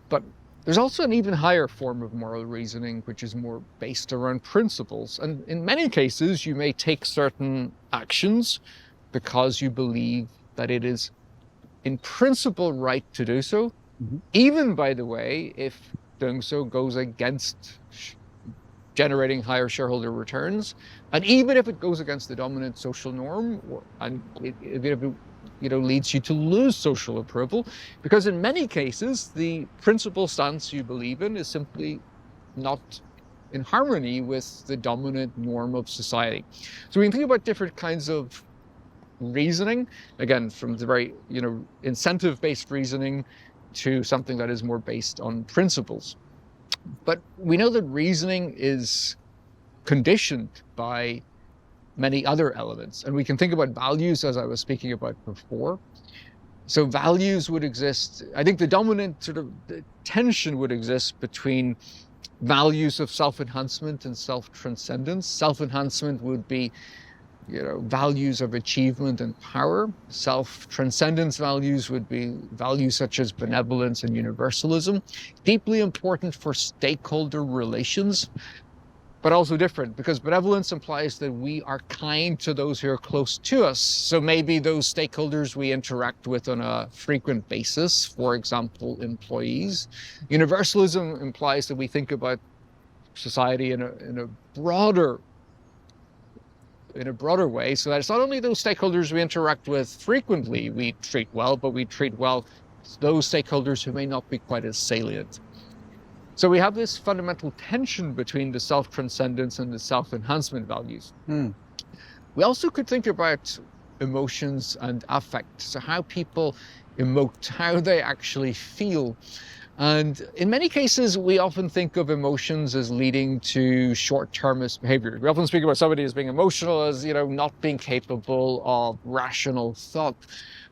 But there's also an even higher form of moral reasoning, which is more based around principles. And in many cases, you may take certain actions because you believe that it is in principle right to do so, even, by the way, if doing so goes against generating higher shareholder returns, and even if it goes against the dominant social norm, and if it leads you to lose social approval, because in many cases the principal stance you believe in is simply not in harmony with the dominant norm of society. So we can think about different kinds of reasoning, again, from the very incentive-based reasoning to something that is more based on principles. But we know that reasoning is conditioned by many other elements, and we can think about values, as I was speaking about before. So values would exist. I think the dominant sort of tension would exist between values of self-enhancement and self-transcendence. Self-enhancement would be values of achievement and power. Self-transcendence values would be values such as benevolence and universalism, deeply important for stakeholder relations, but also different, because benevolence implies that we are kind to those who are close to us. So maybe those stakeholders we interact with on a frequent basis, for example, employees. Universalism implies that we think about society in a broader way, so that it's not only those stakeholders we interact with frequently we treat well, but we treat well those stakeholders who may not be quite as salient. So we have this fundamental tension between the self-transcendence and the self-enhancement values. We also could think about emotions and affect, so how people emote, how they actually feel. And in many cases, we often think of emotions as leading to short-termist behavior. We often speak about somebody as being emotional as, not being capable of rational thought.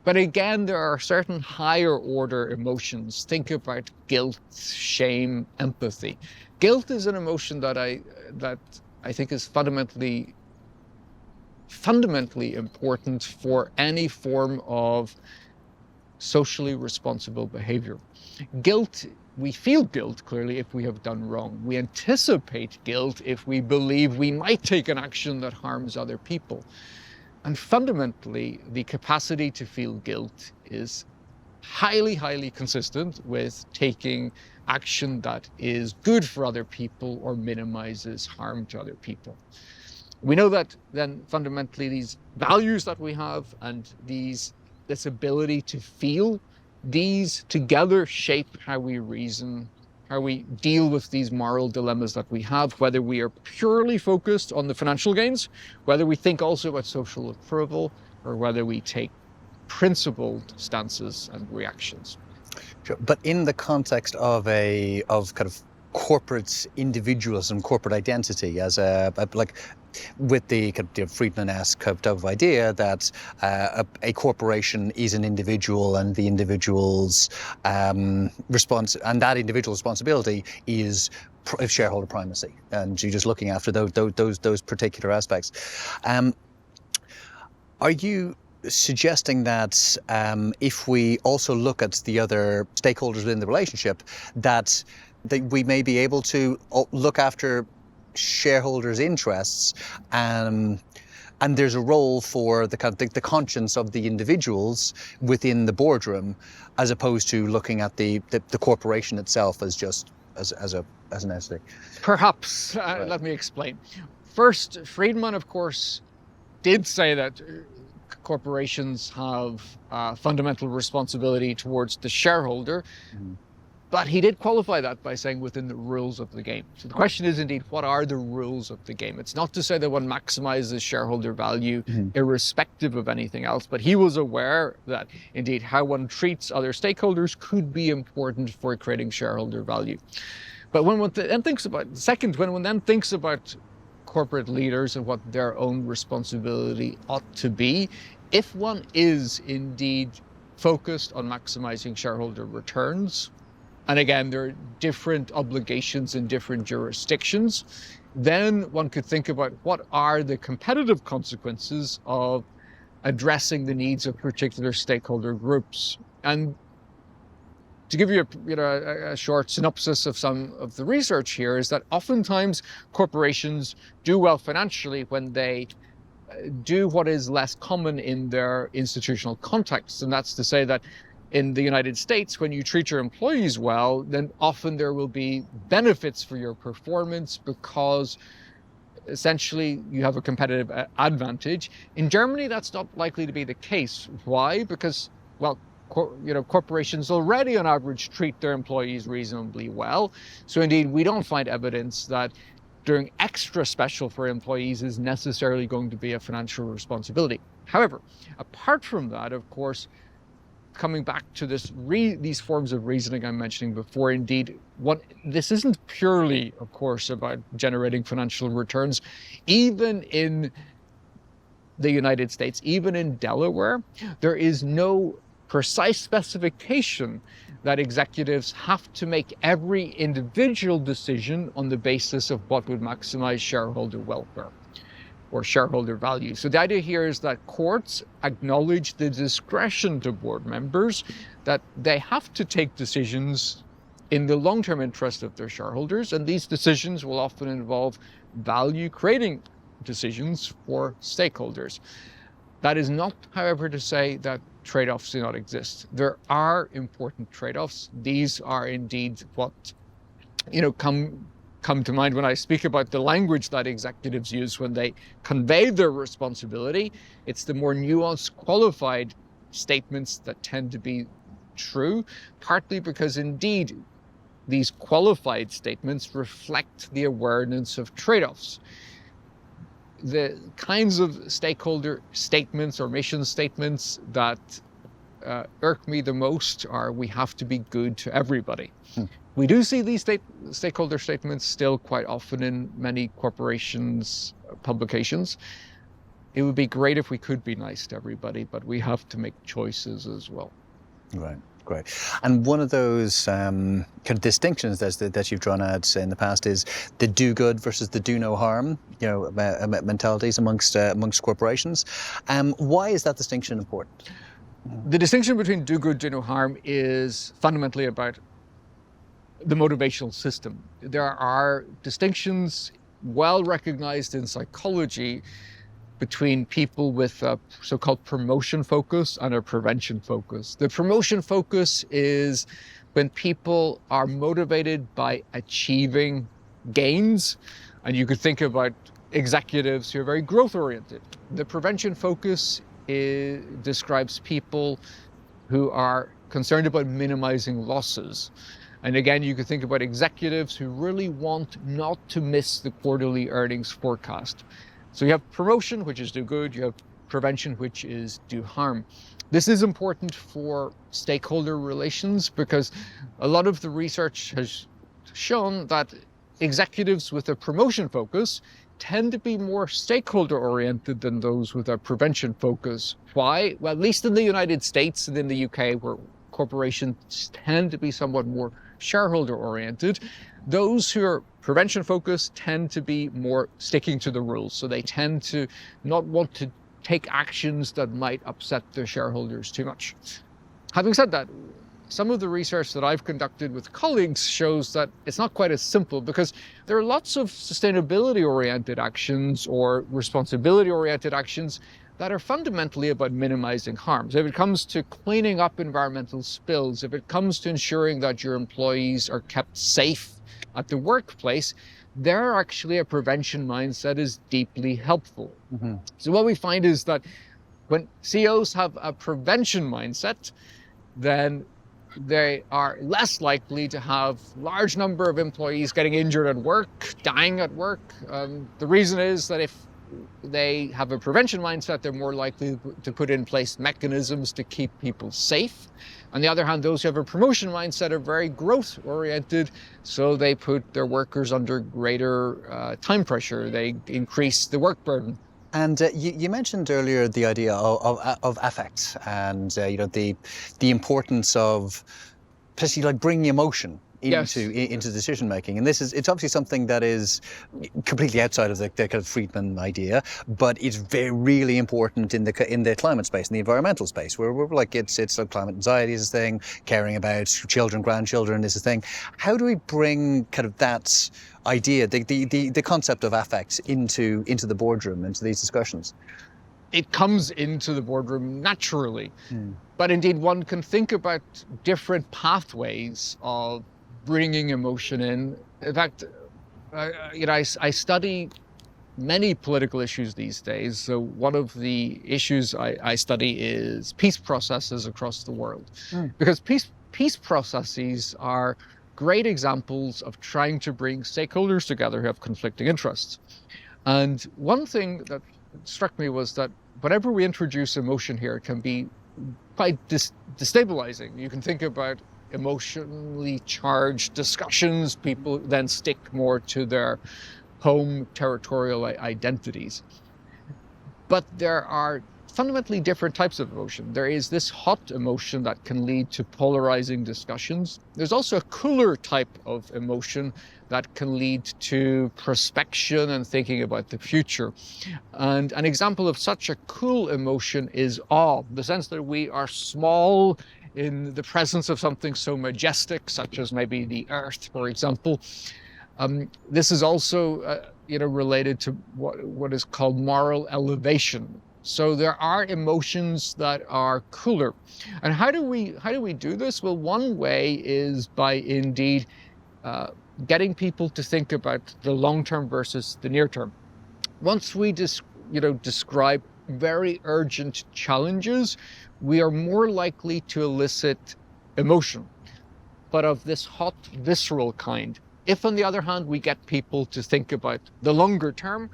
But again, there are certain higher order emotions. Think about guilt, shame, empathy. Guilt is an emotion that I think is fundamentally important for any form of socially responsible behavior. Guilt, we feel guilt clearly if we have done wrong. We anticipate guilt if we believe we might take an action that harms other people. And fundamentally, the capacity to feel guilt is highly, highly consistent with taking action that is good for other people or minimizes harm to other people. We know that then fundamentally these values that we have and this ability to feel, these together shape how we reason, how we deal with these moral dilemmas that we have, whether we are purely focused on the financial gains, whether we think also about social approval, or whether we take principled stances and reactions. Sure. But in the context of kind of corporate individualism, corporate identity, as with the kind of Friedman-esque type of idea that a corporation is an individual, and the individual's responsibility is shareholder primacy, and you're just looking after those particular aspects. Are you suggesting that if we also look at the other stakeholders within the relationship, that we may be able to look after shareholders' interests, and there's a role for the conscience of the individuals within the boardroom, as opposed to looking at the corporation itself as just as an entity? Perhaps. Let me explain. First, Friedman, of course, did say that corporations have fundamental responsibility towards the shareholder. But he did qualify that by saying within the rules of the game. So the question is indeed, what are the rules of the game? It's not to say that one maximizes shareholder value irrespective of anything else, but he was aware that indeed how one treats other stakeholders could be important for creating shareholder value. But when one then thinks about, when one then thinks about corporate leaders and what their own responsibility ought to be, if one is indeed focused on maximizing shareholder returns, and again, there are different obligations in different jurisdictions, then one could think about what are the competitive consequences of addressing the needs of particular stakeholder groups. And to give you a short synopsis of some of the research here is that oftentimes corporations do well financially when they do what is less common in their institutional context. And that's to say that in the United States, when you treat your employees well, then often there will be benefits for your performance because essentially you have a competitive advantage. In Germany, that's not likely to be the case. Why? Because, well, corporations already on average treat their employees reasonably well. So indeed, we don't find evidence that doing extra special for employees is necessarily going to be a financial responsibility. However, apart from that, of course, coming back to these forms of reasoning I'm mentioning before, indeed, this isn't purely, of course, about generating financial returns. Even in the United States, even in Delaware, there is no precise specification that executives have to make every individual decision on the basis of what would maximize shareholder welfare or shareholder value. So the idea here is that courts acknowledge the discretion to board members, that they have to take decisions in the long-term interest of their shareholders, and these decisions will often involve value-creating decisions for stakeholders. That is not, however, to say that trade-offs do not exist. There are important trade-offs. These are indeed what come to mind when I speak about the language that executives use when they convey their responsibility. It's the more nuanced, qualified statements that tend to be true, partly because indeed these qualified statements reflect the awareness of trade-offs. The kinds of stakeholder statements or mission statements that irk me the most are, we have to be good to everybody. We do see these stakeholder statements still quite often in many corporations' publications. It would be great if we could be nice to everybody, but we have to make choices as well. Right. Great. And one of those kind of distinctions that you've drawn out in the past is the do good versus the do no harm, mentalities amongst corporations. Why is that distinction important? The distinction between do good, do no harm is fundamentally about the motivational system. There are distinctions well recognized in psychology between people with a so-called promotion focus and a prevention focus. The promotion focus is when people are motivated by achieving gains, and you could think about executives who are very growth-oriented. The prevention focus describes people who are concerned about minimizing losses. And again, you could think about executives who really want not to miss the quarterly earnings forecast. So you have promotion, which is do good. You have prevention, which is do harm. This is important for stakeholder relations because a lot of the research has shown that executives with a promotion focus tend to be more stakeholder oriented than those with a prevention focus. Why? Well, at least in the United States and in the UK, where corporations tend to be somewhat more shareholder oriented, those who are prevention focused tend to be more sticking to the rules. So they tend to not want to take actions that might upset their shareholders too much. Having said that, some of the research that I've conducted with colleagues shows that it's not quite as simple, because there are lots of sustainability oriented actions or responsibility oriented actions that are fundamentally about minimizing harms. If it comes to cleaning up environmental spills, if it comes to ensuring that your employees are kept safe at the workplace, there actually a prevention mindset is deeply helpful. Mm-hmm. So what we find is that when CEOs have a prevention mindset, then they are less likely to have large number of employees getting injured at work, dying at work. The reason is that if they have a prevention mindset, they're more likely to put in place mechanisms to keep people safe. On the other hand, those who have a promotion mindset are very growth oriented, so they put their workers under greater time pressure. They increase the work burden. And you mentioned earlier the idea of affect and the importance of, especially like bringing emotion Yes. into decision making. And it's obviously something that is completely outside of the kind of Friedman idea, but it's really important in the climate space, in the environmental space, where we're like it's climate anxiety is a thing, caring about children, grandchildren is a thing. How do we bring kind of that idea, the concept of affect into the boardroom, into these discussions? It comes into the boardroom naturally. But indeed, one can think about different pathways of bringing emotion in. In fact, I study many political issues these days. So one of the issues I study is peace processes across the world. Because peace processes are great examples of trying to bring stakeholders together who have conflicting interests. And one thing that struck me was that whenever we introduce emotion here, it can be quite destabilizing. You can think about emotionally charged discussions. People then stick more to their home territorial identities. But there are fundamentally different types of emotion. There is this hot emotion that can lead to polarizing discussions. There's also a cooler type of emotion that can lead to prospection and thinking about the future. And an example of such a cool emotion is awe, the sense that we are small in the presence of something so majestic, such as maybe the earth, for example. This is also related to what is called moral elevation. So there are emotions that are cooler. And how do we do this? Well, one way is by indeed getting people to think about the long term versus the near term. Once we describe very urgent challenges, we are more likely to elicit emotion, but of this hot, visceral kind. If, on the other hand, we get people to think about the longer term,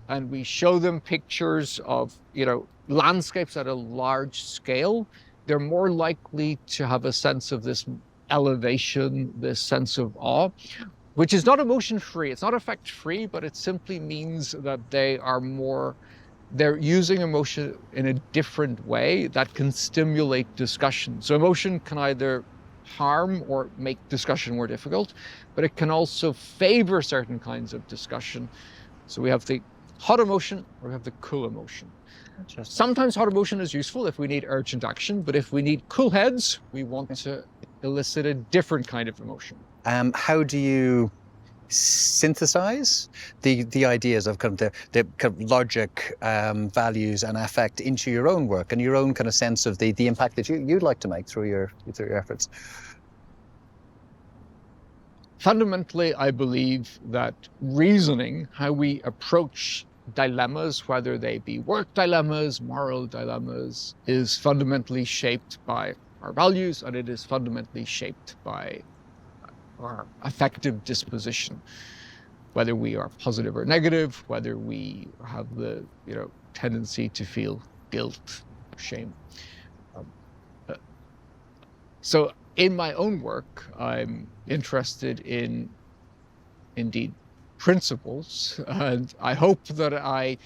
and we show them pictures of, landscapes at a large scale, they're more likely to have a sense of this elevation, this sense of awe, which is not emotion-free. It's not affect-free, but it simply means that they're using emotion in a different way that can stimulate discussion. So emotion can either harm or make discussion more difficult, but it can also favor certain kinds of discussion. So we have the hot emotion or we have the cool emotion. Sometimes hot emotion is useful if we need urgent action, but if we need cool heads, we want to elicit a different kind of emotion. How do you synthesize the ideas of kind of the kind of logic, values and affect into your own work and your own kind of sense of the impact that you'd like to make through your efforts? Fundamentally, I believe that reasoning, how we approach dilemmas, whether they be work dilemmas, moral dilemmas, is fundamentally shaped by our values, and it is fundamentally shaped by our affective disposition, whether we are positive or negative, whether we have the tendency to feel guilt, shame. So in my own work, I'm interested in, indeed, principles, and I hope that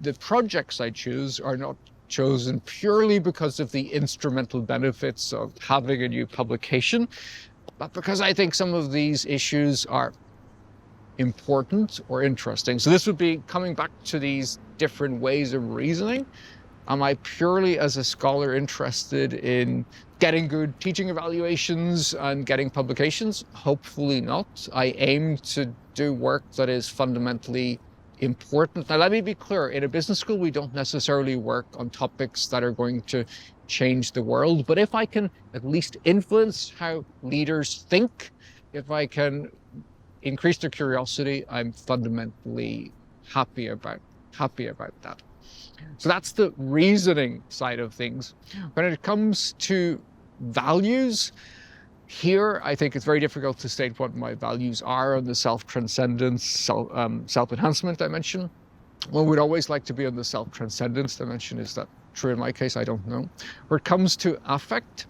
the projects I choose are not chosen purely because of the instrumental benefits of having a new publication, but because I think some of these issues are important or interesting. So this would be coming back to these different ways of reasoning. Am I purely, as a scholar, interested in getting good teaching evaluations and getting publications? Hopefully not. I aim to do work that is fundamentally important. Now, let me be clear. In a business school, we don't necessarily work on topics that are going to change the world. But if I can at least influence how leaders think, if I can increase their curiosity, I'm fundamentally happy about that. So that's the reasoning side of things. When it comes to values, here I think it's very difficult to state what my values are on the self-transcendence, self-enhancement dimension. One would always like to be on the self-transcendence dimension. Is that true in my case? I don't know. When it comes to affect,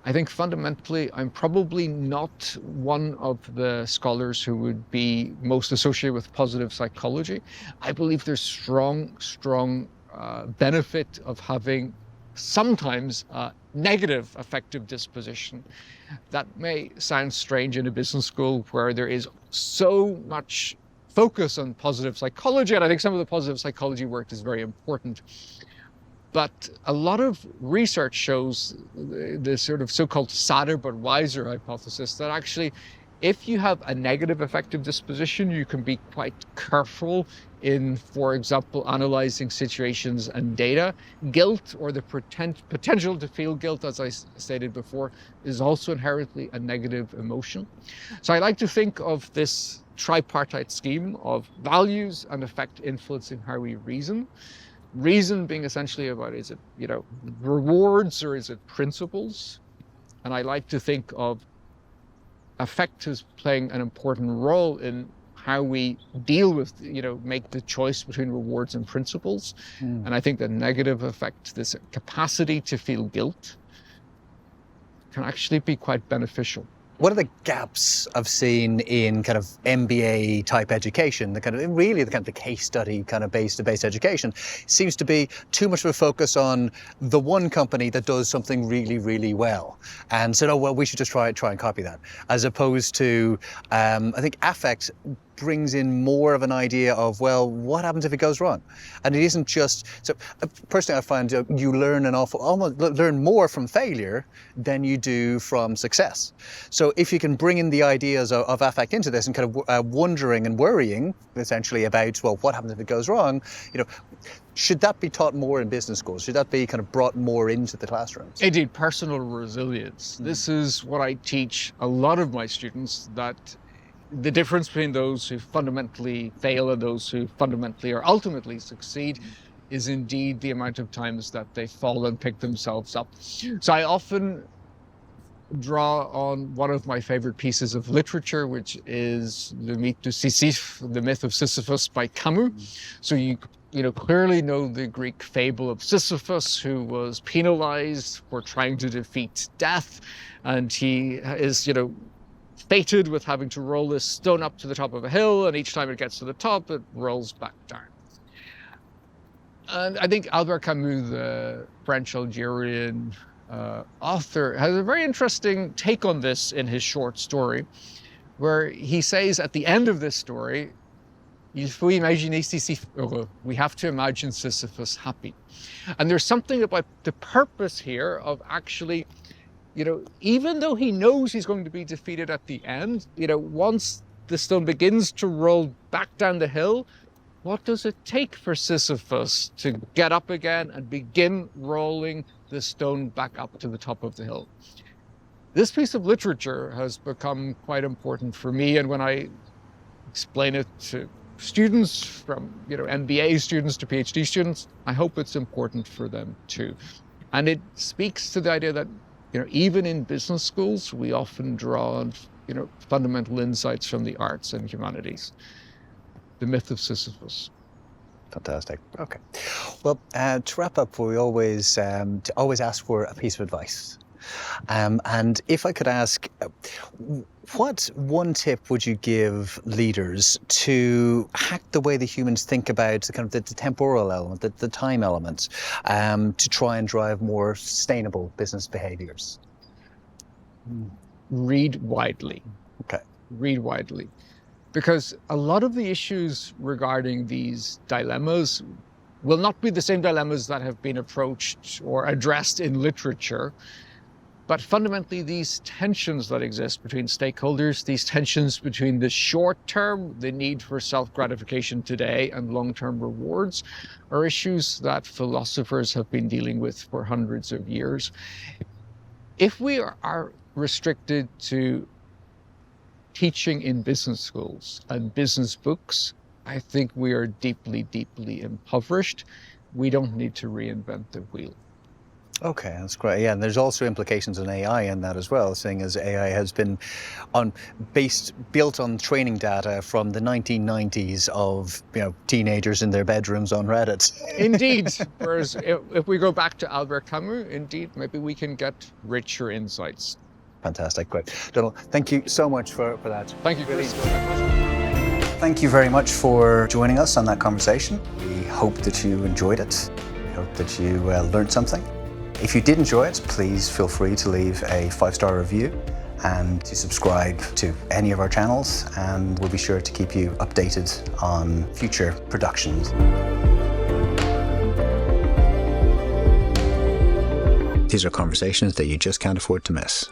I think fundamentally I'm probably not one of the scholars who would be most associated with positive psychology. I believe there's strong benefit of having sometimes negative affective disposition. That may sound strange in a business school where there is so much focus on positive psychology, and I think some of the positive psychology work is very important. But a lot of research shows the sort of so-called sadder but wiser hypothesis that actually, if you have a negative affective disposition, you can be quite careful in, for example, analyzing situations and data. Guilt, or the potential to feel guilt, as I stated before, is also inherently a negative emotion. So I like to think of this tripartite scheme of values and affect influencing how we reason. Reason being essentially about, is it, rewards or is it principles? And I like to think of affect as playing an important role in how we deal with, make the choice between rewards and principles. And I think that negative affect, this capacity to feel guilt, can actually be quite beneficial. What are the gaps I've seen in kind of MBA type education, the case study kind of based education? Seems to be too much of a focus on the one company that does something really, really well, and said, oh, well, we should just try and copy that, as opposed to, I think affect brings in more of an idea of, well, what happens if it goes wrong? And it isn't just, so personally I find you learn almost learn more from failure than you do from success. So if you can bring in the ideas of affect into this and kind of wondering and worrying essentially about, well, what happens if it goes wrong, should that be taught more in business schools? Should that be kind of brought more into the classrooms? Indeed, personal resilience. This is what I teach a lot of my students, that the difference between those who fundamentally fail and those who fundamentally or ultimately succeed is indeed the amount of times that they fall and pick themselves up. So I often draw on one of my favorite pieces of literature, which is the myth de Sisyphe, the myth of Sisyphus by Camus. So you clearly know the Greek fable of Sisyphus, who was penalized for trying to defeat death, and he is, fated with having to roll this stone up to the top of a hill, and each time it gets to the top, it rolls back down. And I think Albert Camus, the French Algerian author, has a very interesting take on this in his short story, where he says at the end of this story, il faut imaginer Sisyphe heureux. We have to imagine Sisyphus happy. And there's something about the purpose here of actually, even though he knows he's going to be defeated at the end, once the stone begins to roll back down the hill, what does it take for Sisyphus to get up again and begin rolling the stone back up to the top of the hill? This piece of literature has become quite important for me, and when I explain it to students, from MBA students to PhD students, I hope it's important for them too. And it speaks to the idea that even in business schools, we often draw on, fundamental insights from the arts and humanities. The myth of Sisyphus. Fantastic. Okay. Well, to wrap up, we always ask for a piece of advice. And if I could ask, what one tip would you give leaders to hack the way the humans think about the temporal element, the time element, to try and drive more sustainable business behaviours? Read widely. Okay. Read widely. Because a lot of the issues regarding these dilemmas will not be the same dilemmas that have been approached or addressed in literature. But fundamentally, these tensions that exist between stakeholders, these tensions between the short term, the need for self-gratification today, and long-term rewards, are issues that philosophers have been dealing with for hundreds of years. If we are restricted to teaching in business schools and business books, I think we are deeply, deeply impoverished. We don't need to reinvent the wheel. Okay, that's great. Yeah, and there's also implications on AI in that as well, seeing as AI has been built on training data from the 1990s of teenagers in their bedrooms on Reddit. Indeed. Whereas if we go back to Albert Camus, indeed, maybe we can get richer insights. Fantastic, great. Donald, thank you so much for that. Thank you, Chris. Thank you very much for joining us on that conversation. We hope that you enjoyed it. We hope that you learned something. If you did enjoy it, please feel free to leave a 5-star review and to subscribe to any of our channels, and we'll be sure to keep you updated on future productions. These are conversations that you just can't afford to miss.